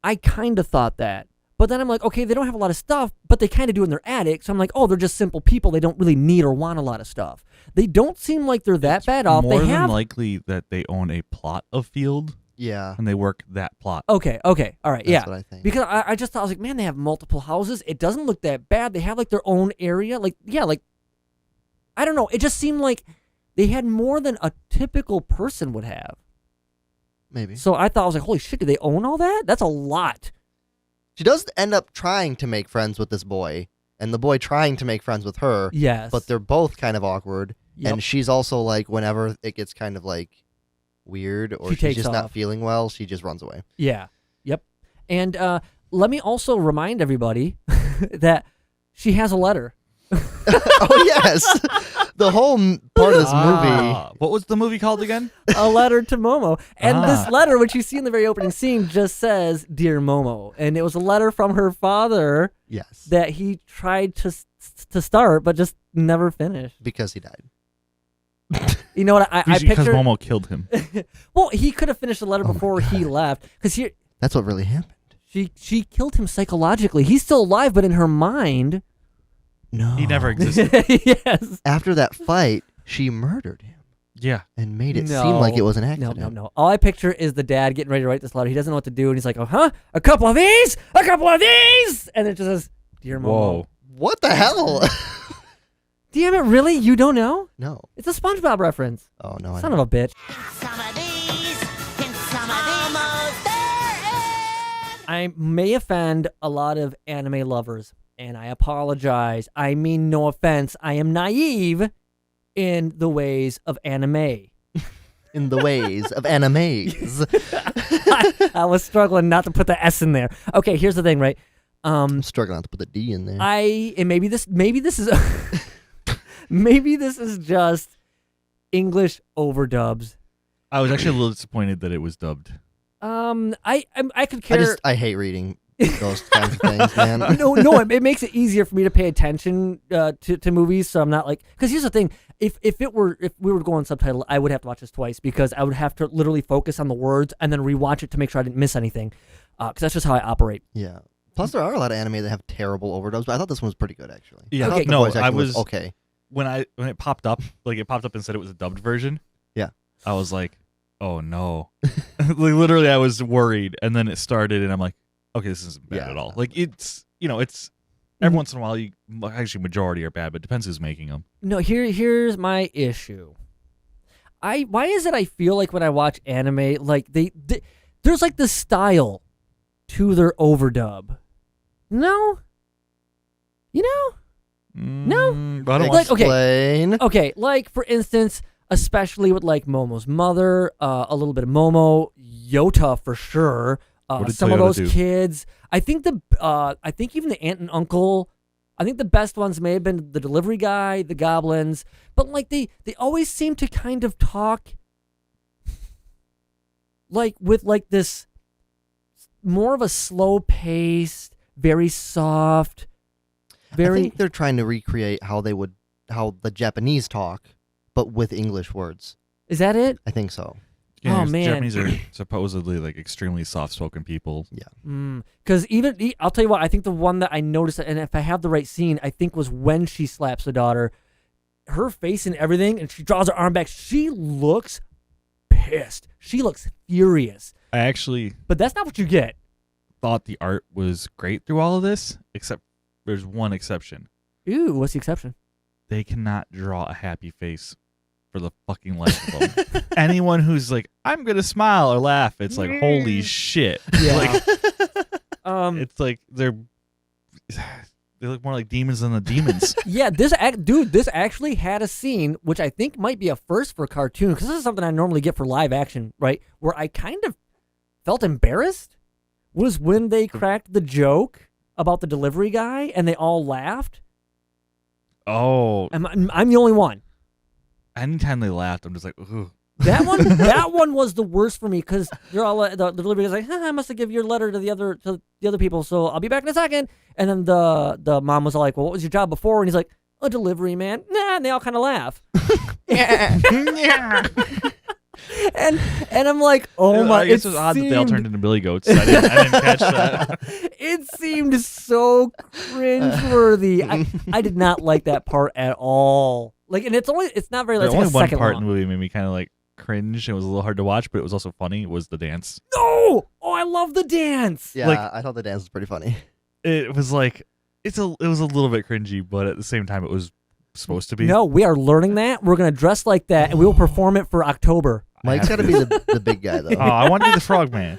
I kind of thought that. But then I'm like, okay, they don't have a lot of stuff, but they kind of do in their attic. So I'm like, oh, they're just simple people. They don't really need or want a lot of stuff. They don't seem like they're that bad off.
More
They
than
have.
likely that they own a plot of field
Yeah,
and they work that plot.
Okay, all right,
that's
yeah.
what I think.
Because I just thought, I was like, man, they have multiple houses. It doesn't look that bad. They have like their own area. Like, yeah, like, I don't know. It just seemed like they had more than a typical person would have.
Maybe.
So I thought, I was like, holy shit, do they own all that? That's a lot.
She does end up trying to make friends with this boy, and the boy trying to make friends with her.
Yes.
But they're both kind of awkward.
Yep.
And she's also like, whenever it gets kind of like weird or
She
she's
takes
just
off.
not feeling well, she just runs away.
Yeah. Yep. And let me also remind everybody that she has a letter.
Oh, yes. The whole part of this movie.
What was the movie called again?
A letter to Momo. And
Ah.
this letter, which you see in the very opening scene, just says, Dear Momo. And it was a letter from her father
Yes.
that he tried to start, but just never finished.
Because he died.
You know what? I
Because
picture.
Momo killed him.
Well, he could have finished the letter
Oh my
before he
God.
left. Because
That's what really happened.
she killed him psychologically. He's still alive, but in her mind.
No.
He never existed.
Yes.
After that fight, she murdered him
Yeah.
and made it seem like it was an accident.
No. All I picture is the dad getting ready to write this letter. He doesn't know what to do, and he's like, "Oh, huh? A couple of these? A couple of these?" And it just says, "Dear Momo."
Whoa.
What the hell?
Damn it! Really? You don't know?
No.
It's a SpongeBob reference.
Oh, no.
Son of a bitch.
Some of these, and some of these. Almost there.
I may offend a lot of anime lovers, and I apologize. I mean no offense. I am naive in the ways of anime.
In the ways of animes.
I was struggling not to put the S in there. Okay, here's the thing, right?
I'm struggling not to put the D in there.
And maybe this is maybe this is just English overdubs.
I was actually a little disappointed that it was dubbed.
I could care.
I hate reading those kinds of things, man.
no, it makes it easier for me to pay attention to movies, so I'm not like. Because here's the thing: if we were to go on subtitle, I would have to watch this twice because I would have to literally focus on the words and then rewatch it to make sure I didn't miss anything. Because that's just how I operate.
Yeah. Plus, there are a lot of anime that have terrible overdubs, but I thought this one was pretty good, actually.
Yeah.
I thought
Okay.
the
No,
voice
I
acting
was
okay.
when it popped up, like it popped up and said it was a dubbed version.
Yeah.
I was like, oh no. Like literally I was worried, and then it started and I'm like, okay, this isn't bad
Yeah.
at all. Like it's every once in a while actually majority are bad, but it depends who's making them.
No, here's my issue. Why is it I feel like when I watch anime, like there's like the style to their overdub. No? You know? No.
I don't
Like, okay.
Explain.
Okay, like for instance, especially with like Momo's mother, a little bit of Momo, Yota for sure.
What did
Some of
Toyota
those
do?
kids. I think even the aunt and uncle. I think the best ones may have been the delivery guy, the goblins, but like they always seem to kind of talk like with like this more of a slow paced, very soft,
I
very.
think they're trying to recreate how the Japanese talk, but with English words.
Is that it?
I think so.
Yeah,
Oh, man.
Japanese are supposedly like extremely soft-spoken people.
Because I'll tell you what, I think the one that I noticed, and if I have the right scene, I think was when she slaps the daughter, her face and everything, and she draws her arm back. She looks pissed. She looks furious.
I actually
But that's not what you get.
thought the art was great through all of this, except there's one exception.
Ooh, what's the exception?
They cannot draw a happy face for the fucking life of them. Anyone who's like, I'm gonna smile or laugh, it's like, holy shit.
Yeah.
Like,
It's
it's like they look more like demons than the demons.
yeah, this actually had a scene, which I think might be a first for a cartoon, because this is something I normally get for live action, right? Where I kind of felt embarrassed was when they cracked the joke about the delivery guy and they all laughed.
Oh,
I'm the only one.
anytime they laughed, I'm just like, ooh.
That one was the worst for me because they're all the delivery guy's like, I must have given your letter to the other people, so I'll be back in a second. And then the mom was all like, well, what was your job before? And he's like, a delivery man. Nah, and they all kind of laugh. And I'm like, oh my!
I guess it was odd that they all turned into billy goats. I didn't catch that.
It seemed so cringeworthy. I did not like that part at all. Like, and it's not very.
The
Like,
only
a
one
second
part
long.
in the movie made me kind of like cringe. It was a little hard to watch, but it was also funny. Was the dance?
No! Oh, I love the dance.
Yeah,
Like-
I thought the dance was pretty funny.
It was like it was a little bit cringy, but at the same time, it was supposed to be.
No, we are learning that. We're gonna dress like that, and we will perform it for October.
Mike's got to be the big guy though.
Oh, I want to be the frogman.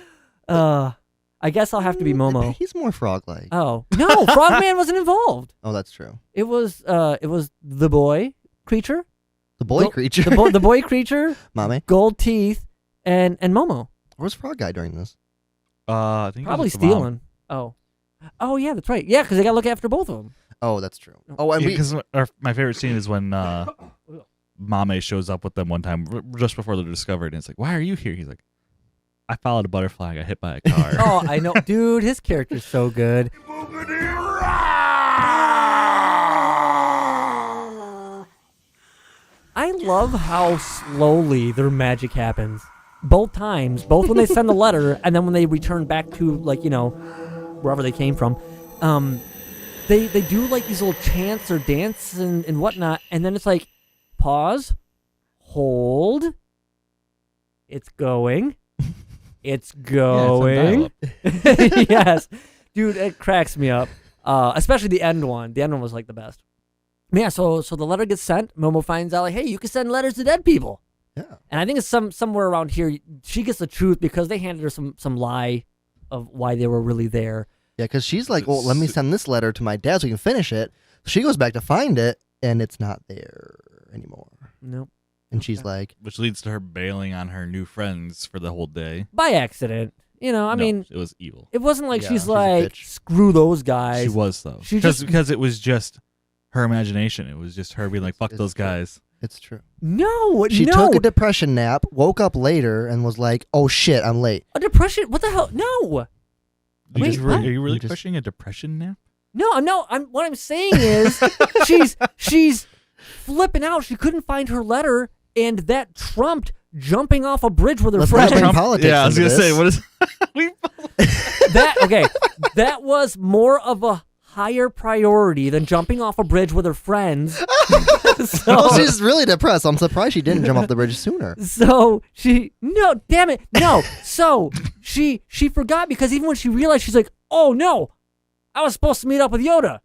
I guess I'll have to be Momo.
He's more frog-like.
Oh no, Frogman wasn't involved.
Oh, that's true.
It was the boy creature,
The boy
Go-
creature.
the boy creature,
Mame.
gold teeth, and Momo.
Where's Frog Guy during this?
I think it
Probably
was the mom.
stealing. Oh yeah, that's right. Yeah, because they got to look after both of them.
Oh, that's true. Oh, and
Because my favorite scene is when Mame shows up with them one time just before they're discovered, and it's like, "Why are you here?" He's like, "I followed a butterfly. I got hit by a car."
Oh, I know, dude. His character's so good. I love how slowly their magic happens. Both times, both when they send the letter and then when they return back to, like, wherever they came from. They do like these little chants or dance and whatnot, and then it's like, pause, hold, it's going, it's going. Yes, dude, it cracks me up. Especially the end one. The end one was like the best. Yeah, so the letter gets sent. Momo finds out, like, hey, you can send letters to dead people.
Yeah.
And I think it's somewhere around here. She gets the truth because they handed her some lie of why they were really there.
Yeah, because she's like, well, let me send this letter to my dad so he can finish it. She goes back to find it, and it's not there anymore.
Nope.
And she's like,
Which leads to her bailing on her new friends for the whole day.
By accident. I
No,
mean,
it was evil.
it wasn't like
Yeah,
she's
she's a
like,
bitch.
screw those guys.
She was though.
She just-
because it was just her imagination. It was just her being like, "Fuck
It's
those
true.
guys."
it's true.
No,
She
no.
took a depression nap, woke up later, and was like, oh shit, I'm late.
A depression? What the hell? No. Wait,
Are
what?
you really
You just-
pushing a depression nap?
No. What I'm saying is, she's flipping out. She couldn't find her letter, and that trumped jumping off a bridge with her
Let's
friends.
not bring politics
Yeah, I was
into
gonna say,
this.
what is? we
That was more of a higher priority than jumping off a bridge with her friends.
Well, she's really depressed. I'm surprised she didn't jump off the bridge sooner.
So damn it, no. So she forgot because even when she realized, she's like, oh no, I was supposed to meet up with Yoda.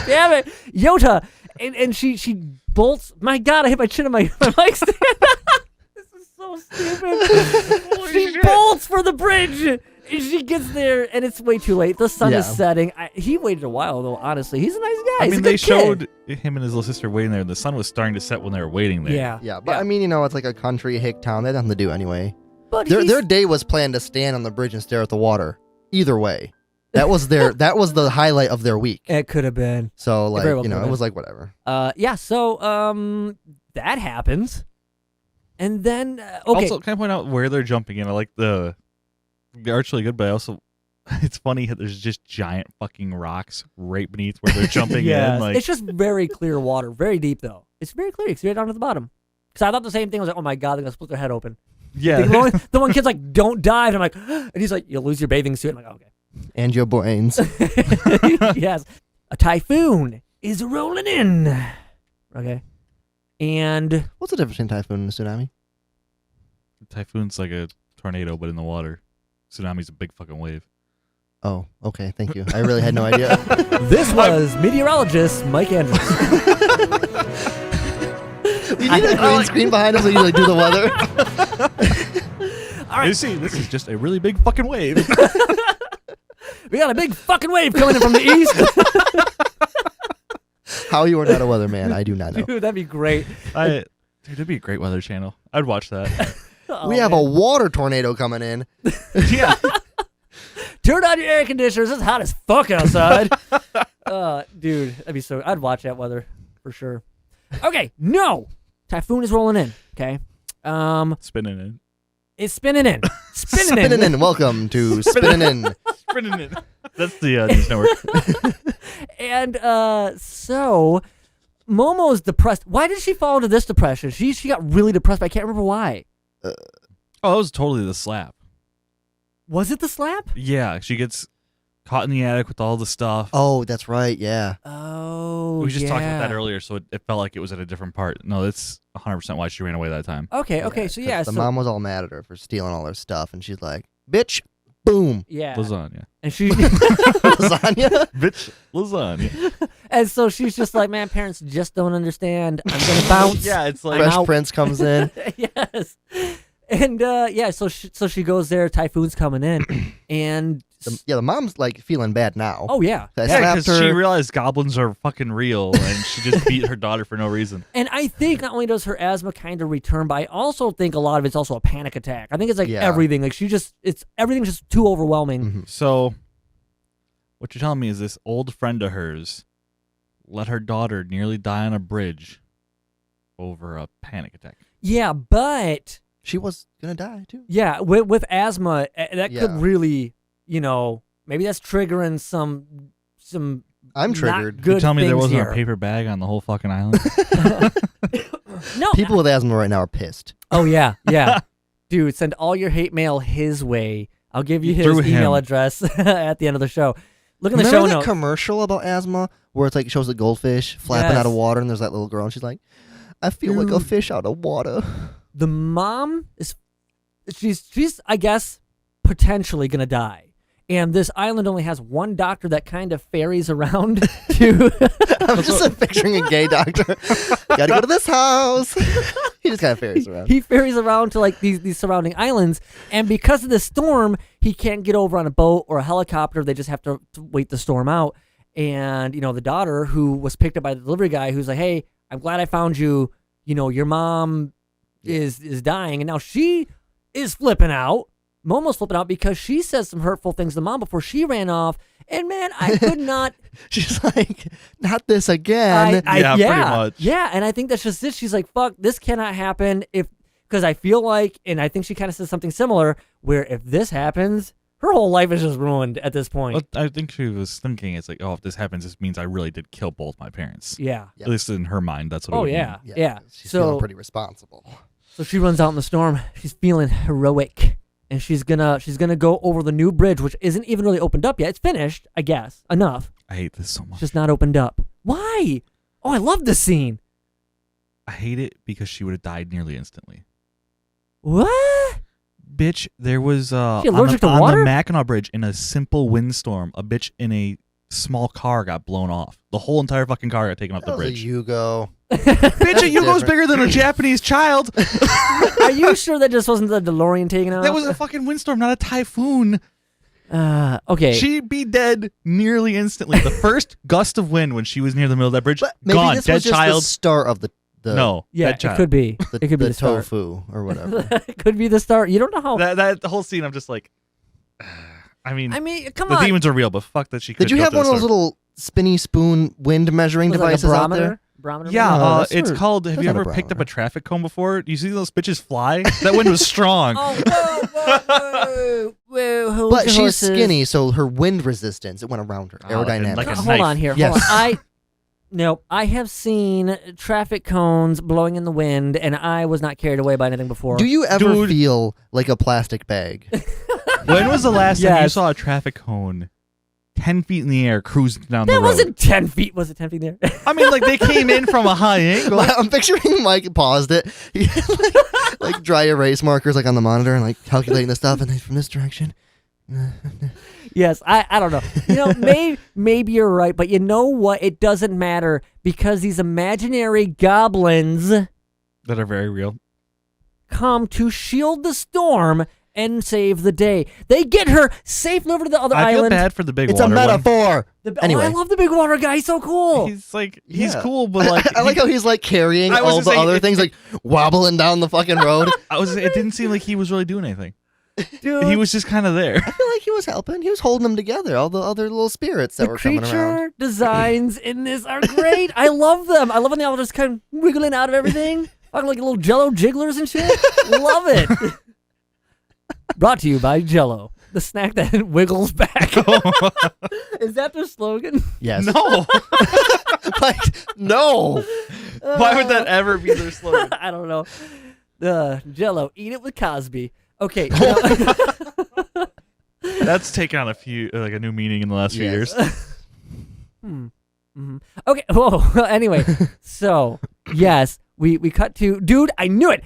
Damn it, Yoda. And she bolts. My God, I hit my chin on my mic stand. This is so stupid. She bolts for the bridge. And she gets there, and it's way too late. The sun is
Yeah.
setting. He waited a while, though, honestly. He's a nice guy.
I
He's
mean,
a
they
good kid.
showed him and his little sister waiting there. And the sun was starting to set when they were waiting there.
Yeah.
Yeah, but I mean, it's like a country hick town. They had nothing to do anyway.
But
Their day was planned to stand on the bridge and stare at the water. Either way, that was that was the highlight of their week.
It could have been.
So like,
very well
it
could've
was like whatever.
Yeah, so that happens. And then okay.
Also, can I point out where they're jumping in? I like the art's really good, but I also it's funny that there's just giant fucking rocks right beneath where they're jumping
Yes.
in. Like,
It's just very clear water, very deep though. It's very clear. It's right down to the bottom. Because I thought the same thing. I was like, oh my God, they're gonna split their head open.
yeah,
The one kid's like, don't dive. And I'm like, and he's like, you'll lose your bathing suit. I'm like, okay.
And your brains.
Yes. A typhoon is rolling in. Okay. And
What's the difference between typhoon and a tsunami?
typhoon's like a tornado, but in the water. Tsunami's a big fucking wave.
Oh, okay. Thank you. I really had no idea.
this was meteorologist Mike Andrews.
We need a green screen behind us so you like do the weather.
All right.
You see, this is just a really big fucking wave.
We got a big fucking wave coming in from the east.
How you are not a weatherman, I do not know.
Dude, that'd be great.
Dude, it'd be a great weather channel. I'd watch that.
Oh,
We have a water tornado coming in.
Yeah.
Turn on your air conditioners. It's hot as fuck outside. Dude, that'd be so. I'd watch that weather for sure. Okay, no. Typhoon is rolling in. Okay.
Spinning in.
It's spinning in.
Spinning in. Welcome to Spinning in.
Spinning in. That's the News Network.
And so Momo's depressed. Why did she fall into this depression? She got really depressed, but I can't remember why.
Oh, it was totally the slap.
Was it the slap?
Yeah, she gets caught in the attic with all the stuff.
Oh, that's right. Yeah.
Oh,
we just talked about that earlier, so it felt like it was at a different part. No, that's 100% why she ran away that time.
Okay, so
'cause the mom was all mad at her for stealing all her stuff, and she's like, "Bitch, boom,
yeah,
lasagna,
and she
lasagna,
bitch, lasagna."
And so she's just like, man, parents just don't understand. I'm gonna bounce.
Yeah, it's like
Fresh Prince comes in.
Yes. And so she goes there. Typhoon's coming in, and
The mom's like feeling bad now.
oh yeah,
I
yeah,
slapped
because she
her.
realized goblins are fucking real, and she just beat her daughter for no reason.
and I think not only does her asthma kind of return, but I also think a lot of it's also a panic attack. I think it's like
Yeah.
everything. Like everything's just too overwhelming.
Mhm.
So, what you're telling me is this old friend of hers let her daughter nearly die on a bridge over a panic attack.
Yeah, but
She was gonna die too.
yeah, with asthma, that could
Yeah.
really, maybe that's triggering some.
I'm
not
triggered.
Good
You tell me there
things
wasn't
here.
a paper bag on the whole fucking island?
No.
People with asthma right now are pissed.
Oh yeah. Dude, send all your hate mail his way. I'll give you his
Through
email
him.
address at the end of the show. Look in the
Remember
show
that
notes.
commercial about asthma where it's like shows the goldfish flapping
Yes.
out of water, and there's that little girl, and she's like, "I feel like a fish out of water."
The mom she's I guess potentially gonna die. And this island only has one doctor that kind of ferries around to
I'm just picturing a gay doctor. Gotta go to this house. He just kind of ferries around.
he ferries around to like these surrounding islands, and because of the storm, he can't get over on a boat or a helicopter. They just have to wait the storm out. And the daughter who was picked up by the delivery guy, who's like, "Hey, I'm glad I found you. Your mom is dying," and now she is flipping out. Momo's flipping out because she says some hurtful things to mom before she ran off. And man, I could not.
She's like, "Not this again."
Yeah, pretty much.
Yeah, and I think that's just it. She's like, "Fuck, this cannot happen." Because I feel like, and I think she kind of says something similar, where if this happens, her whole life is just ruined at this point.
Well, I think she was thinking, it's like, oh, if this happens, this means I really did kill both my parents.
Yeah.
At least in her mind, that's what it
Oh
would
yeah.
mean.
Yeah.
She's feeling
So
pretty responsible.
she runs out in the storm. She's feeling heroic. And she's gonna go over the new bridge, which isn't even really opened up yet. It's finished, I guess. Enough.
I hate this so
It's
much.
just not opened up. Why? Oh, I love this scene.
I hate it because she would have died nearly instantly.
What?
Bitch, there was
She
on
allergic to
the
water?
Mackinac Bridge in a simple windstorm, a bitch in a small car got blown off. The whole entire fucking car got taken off the
That was a
bridge.
Yugo.
Bitch, a Yugo's
different.
bigger than a Japanese child.
Are you sure that just wasn't the DeLorean taken out?
That was a fucking windstorm, not a typhoon.
Okay.
She'd be dead nearly instantly. The first gust of wind when she was near the middle of that bridge,
But maybe
gone,
this
dead
was just
child.
the start of the
No,
yeah,
dead
it
child.
could be. It could be the start.
tofu or whatever.
It could be the start. You don't know how.
That the whole scene, I'm just like, I mean,
Come
the
on.
demons are real, but fuck that she could.
Did you
go
have
to
one
the
of those
store.
little spinny spoon wind measuring
Was it like a
devices out there?
barometer? Barometer?
Yeah,
No, that's
it's
for-
called. Have
that's
you
not a
ever picked up a
barometer.
traffic cone before? Do you see those bitches fly? That wind was strong.
Oh, whoa. Hold
But
your
she's
horses.
skinny, so her wind resistance, it went around her.
Oh,
Aerodynamic.
like a
Hold
knife.
on here.
Yes.
Hold on. No, I have seen traffic cones blowing in the wind, and I was not carried away by anything before.
Do you ever
Dude.
feel like a plastic bag?
When was the last time you
Yes.
saw a traffic cone 10 feet in the air cruising down the
That
road?
wasn't 10 feet. Was it 10 feet there?
I mean, like, they came in from a high angle.
I'm picturing Mike paused it. He had, like dry erase markers like on the monitor and like calculating the stuff, and then from this direction.
Yes, I don't know. Maybe you're right, but you know what? It doesn't matter because these imaginary goblins
That are very real.
come to shield the storm and save the day. They get her safely over to the other
I feel
island.
bad for the big
It's a
water one.
metaphor.
Oh,
Anyway.
I love the big water guy. He's so cool.
He's like,
Yeah.
he's cool, but like,
I like how he's like carrying
I was
all
gonna
the
say,
other
it-
things, like wobbling down the fucking road.
it didn't seem like he was really doing anything.
Dude,
He was just kind of there.
I feel like he was helping. He was holding them together. All the other little spirits that
the
were coming
creature
around.
designs in this are great. I love them. I love when they all just kind of wiggling out of everything. Fucking like little Jello jigglers and shit. Love it. Brought to you by Jello, the snack that wiggles back. Is that their slogan?
Yes.
No.
Like, no.
Why would that ever be their slogan?
I don't know. Jello, eat it with Cosby. Okay.
That's taken on a new meaning in the last few years.
Okay. Whoa. Anyway, so yes, we cut to dude. I knew it.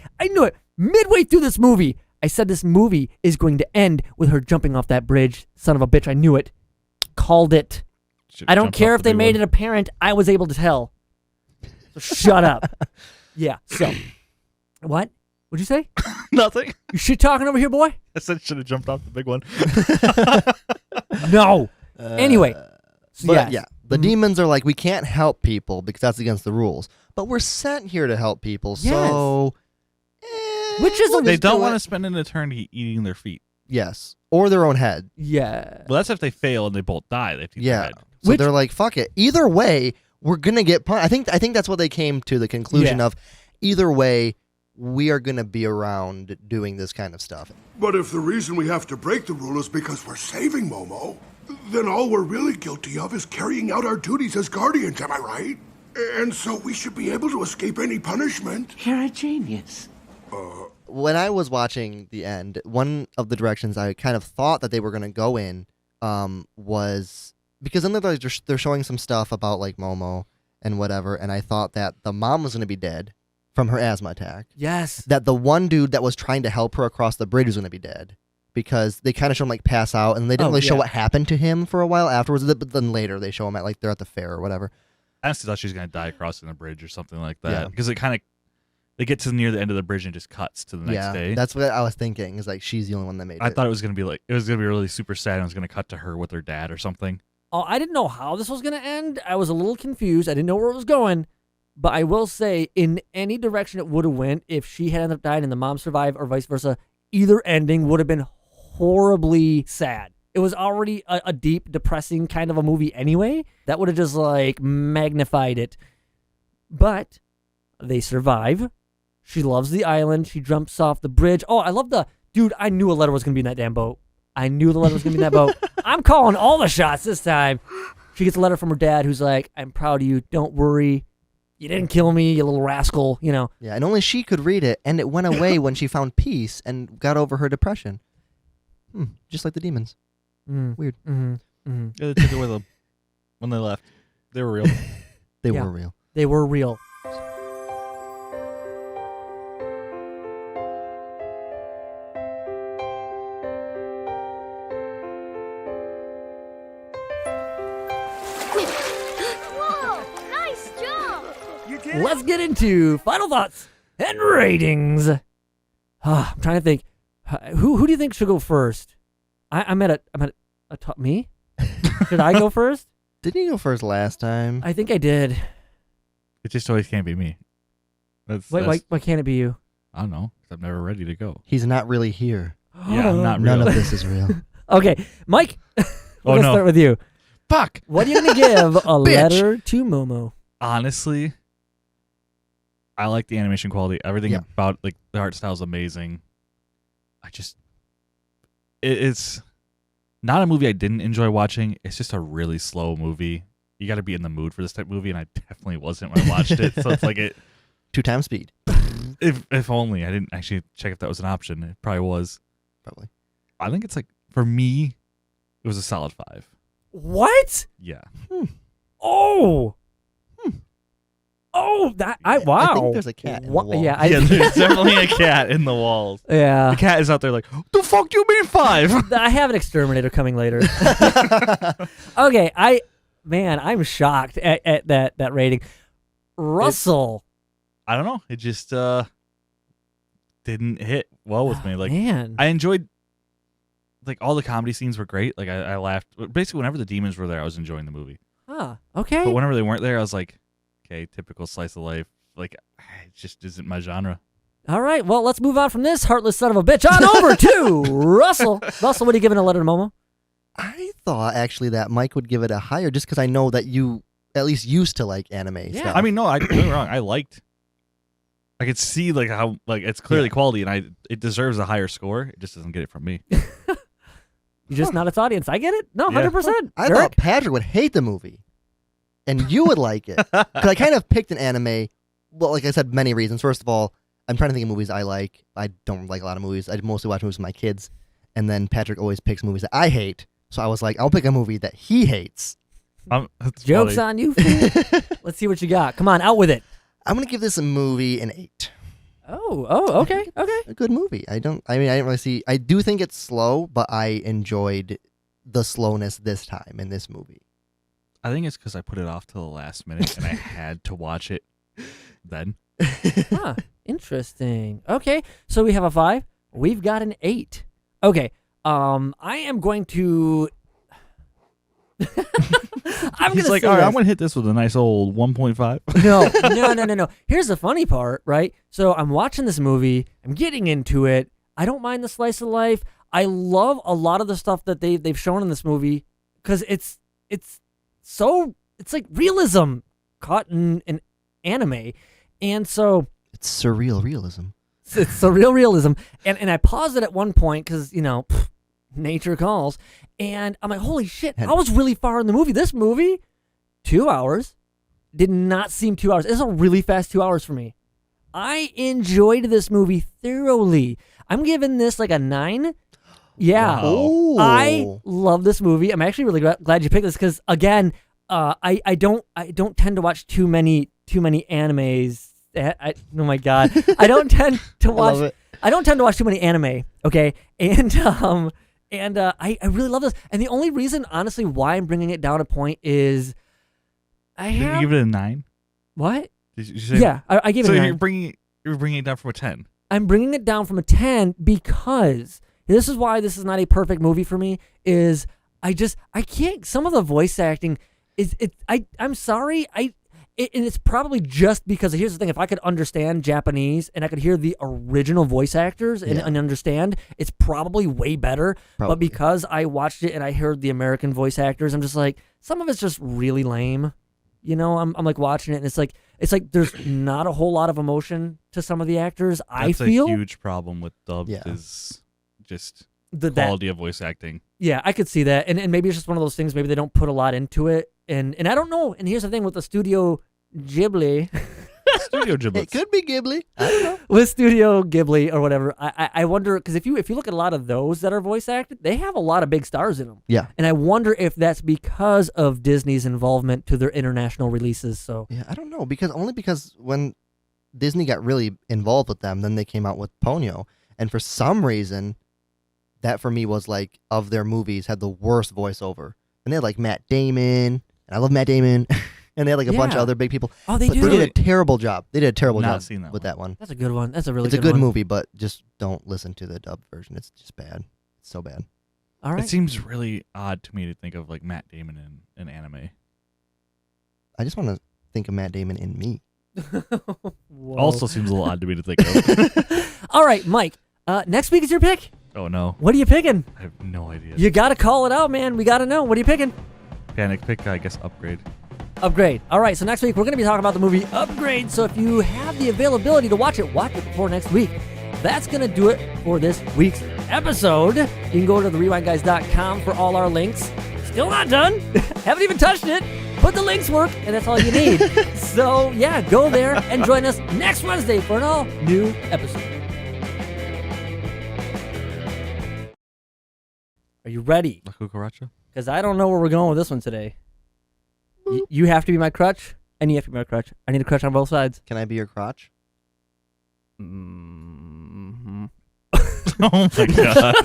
Midway through this movie, I said this movie is going to end with her jumping off that bridge. Son of a bitch. I knew it. Called it. I don't care if they made it apparent. I was able to tell. So shut up. Yeah. So what? What'd you say?
Nothing.
You shit talking over here, boy?
I said should have jumped off the big one.
No. Anyway. So
But
yes.
the demons are like, we can't help people because that's against the rules. But we're sent here to help people, so...
Which is a
They don't want to spend an eternity eating their feet.
Yes. Or their own head.
Yeah.
Well, that's if they fail and they both die. They have to eat their
Yeah.
head.
So they're like, fuck it. Either way, we're going to get punished. I think that's what they came to the conclusion of. Either way, we are going to be around doing this kind of stuff.
But if the reason we have to break the rule is because we're saving Momo, then all we're really guilty of is carrying out our duties as guardians, am I right? And so we should be able to escape any punishment.
You're a genius.
When I was watching the end, one of the directions I kind of thought that they were going to go in was... Because then they're showing some stuff about like Momo and whatever, and I thought that the mom was going to be dead from her asthma attack.
Yes.
That the one dude that was trying to help her across the bridge was going to be dead. Because they kind of show him like pass out, and they didn't really show what happened to him for a while afterwards. But then later they show him at like they're at the fair or whatever.
I honestly thought she was going to die crossing the bridge or something like that.
Yeah.
Because they get to near the end of the bridge and it just cuts to the next day.
That's what I was thinking. Is like she's the only one that made it.
I thought it was going to be really super sad and it was going to cut to her with her dad or something.
Oh, I didn't know how this was going to end. I was a little confused. I didn't know where it was going. But I will say, in any direction it would have went, if she had ended up dying and the mom survived or vice versa, either ending would have been horribly sad. It was already a deep, depressing kind of a movie anyway. That would have just like magnified it. But they survive. She loves the island. She jumps off the bridge. Oh, I love dude, I knew a letter was going to be in that damn boat. I knew the letter was going to be in that boat. I'm calling all the shots this time. She gets a letter from her dad who's like, I'm proud of you. Don't worry. You didn't kill me, you little rascal, you know.
Yeah, and only she could read it, and it went away when she found peace and got over her depression. Just like the demons. Weird.
Yeah, they took it with them when they left. They were real.
They were real.
They were real.
Whoa, nice job!
Let's get into final thoughts and ratings. I'm trying to think. Who do you think should go first? I'm at a top. Me? Should I go first?
Didn't you go first last time?
I think I did.
It just always can't be me.
Why can't it be you?
I don't know. 'Cause I'm never ready to go.
He's not really here.
Yeah, I'm not real.
None of this is real.
Okay, Mike.
Oh,
Let's
no.
start with you.
Fuck!
What are you gonna give a letter to Momo?
Honestly, I like the animation quality. Everything about like the art style is amazing. It's not a movie I didn't enjoy watching. It's just a really slow movie. You got to be in the mood for this type of movie, and I definitely wasn't when I watched it. So it's like
2 times speed.
If only I didn't actually check if that was an option. It probably was.
Probably.
I think it's like for me, it was a solid 5.
What?
Yeah.
Oh. Oh, wow.
I think there's a cat in the wall.
Yeah,
There's definitely a cat in the walls.
Yeah.
The cat is out there like, the fuck do you mean 5?
I have an exterminator coming later. Okay, I'm shocked at that rating. Russell.
I don't know. It just didn't hit well with me. Like,
man.
I enjoyed, like, all the comedy scenes were great. Like, I laughed. Basically, whenever the demons were there, I was enjoying the movie.
Okay.
But whenever they weren't there, I was like, okay, typical slice of life. Like, it just isn't my genre.
All right, well, let's move on from this heartless son of a bitch on over to Russell. Russell, what are you giving a letter to Momo?
I thought actually that Mike would give it a higher just because I know that you at least used to like anime stuff.
I mean, no, don't get me wrong. I liked I could see like how like it's clearly quality, and it deserves a higher score. It just doesn't get it from me.
You're just not its audience. I get it. No,
Yeah.
100%.
I thought Patrick would hate the movie, and you would like it. Because I kind of picked an anime. Well, like I said, many reasons. First of all, I'm trying to think of movies I like. I don't like a lot of movies. I mostly watch movies with my kids. And then Patrick always picks movies that I hate. So I was like, I'll pick a movie that he hates.
That's
Joke's
funny.
on you, fool. Let's see what you got. Come on, out with it.
I'm going to give this a movie an 8.
Oh, okay.
A good movie. I didn't really see. I do think it's slow, but I enjoyed the slowness this time in this movie.
I think it's because I put it off till the last minute, and I had to watch it then.
Huh, interesting. Okay, so we have a 5. We've got an 8. Okay, I am going to...
He's like, all right, I'm going to hit this with a nice old 1.5.
No. Here's the funny part, right? So I'm watching this movie. I'm getting into it. I don't mind the slice of life. I love a lot of the stuff that they've shown in this movie because it's like realism caught in an anime. And so...
It's surreal realism.
It's surreal realism. And I paused it at one point because, nature calls. And I'm like, holy shit, I was really far in the movie. This movie, 2 hours, did not seem 2 hours. It's a really fast 2 hours for me. I enjoyed this movie thoroughly. I'm giving this like a 9. Yeah.
Wow.
I love this movie. I'm actually really glad you picked this because, again, I don't tend to watch too many animes. Oh my god, I don't tend to watch. I don't tend to watch too many anime. Okay, and I really love this. And the only reason, honestly, why I'm bringing it down a point is
Did you give it a 9?
What?
Did you say?
Yeah, I gave it a 9.
You're bringing it down from a 10.
I'm bringing it down from a 10 because this is why this is not a perfect movie for me. Is I can't. Some of the voice acting is it. I'm sorry. And it's probably just because here's the thing: if I could understand Japanese and I could hear the original voice actors and understand, it's probably way better. But because I watched it and I heard the American voice actors, I'm just like, some of it's just really lame. I'm like watching it and it's like there's not a whole lot of emotion to some of the actors.
That's
I feel
a huge problem with dubbed is just
the
quality of voice acting.
Yeah, I could see that, and maybe it's just one of those things. Maybe they don't put a lot into it, and I don't know. And here's the thing with the Studio Ghibli.
Studio Ghibli.
It could be Ghibli. I don't know.
With Studio Ghibli or whatever, I wonder because if you look at a lot of those that are voice acted, they have a lot of big stars in them.
Yeah.
And I wonder if that's because of Disney's involvement to their international releases. So
Yeah, I don't know because when Disney got really involved with them, then they came out with Ponyo, and for some reason, that for me was like of their movies had the worst voiceover, and they had like Matt Damon, and I love Matt Damon. And they had like a bunch of other big people.
Oh, they
but
do.
They did a terrible job. They did a terrible
Not
job
seen that
with
one.
that one.
That's a good one. That's a really
It's a
good
good
one.
movie, but just don't listen to the dub version. It's just bad. It's so bad.
All right.
It seems really odd to me to think of like Matt Damon in an anime.
I just want to think of Matt Damon in me.
Whoa.
Also seems a little odd to me to think of.
All right, Mike. Next week is your pick.
Oh no,
What are you picking?
I have no idea.
You got to call it out, man. We got to know. What are you picking?
Panic pick, I guess upgrade.
Upgrade. All right, so next week we're going to be talking about the movie Upgrade. So if you have the availability to watch it before next week. That's going to do it for this week's episode. You can go to therewindguys.com for all our links. Still not done. Haven't even touched it. But the links work, and that's all you need. So, yeah, go there and join us next Wednesday for an all-new episode. Are you ready?
La cucaracha?
Because I don't know where we're going with this one today. You have to be my crutch, and you have to be my crutch. I need a crutch on both sides.
Can I be your crotch?
Mm-hmm.
Oh my god.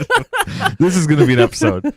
This is going to be an episode.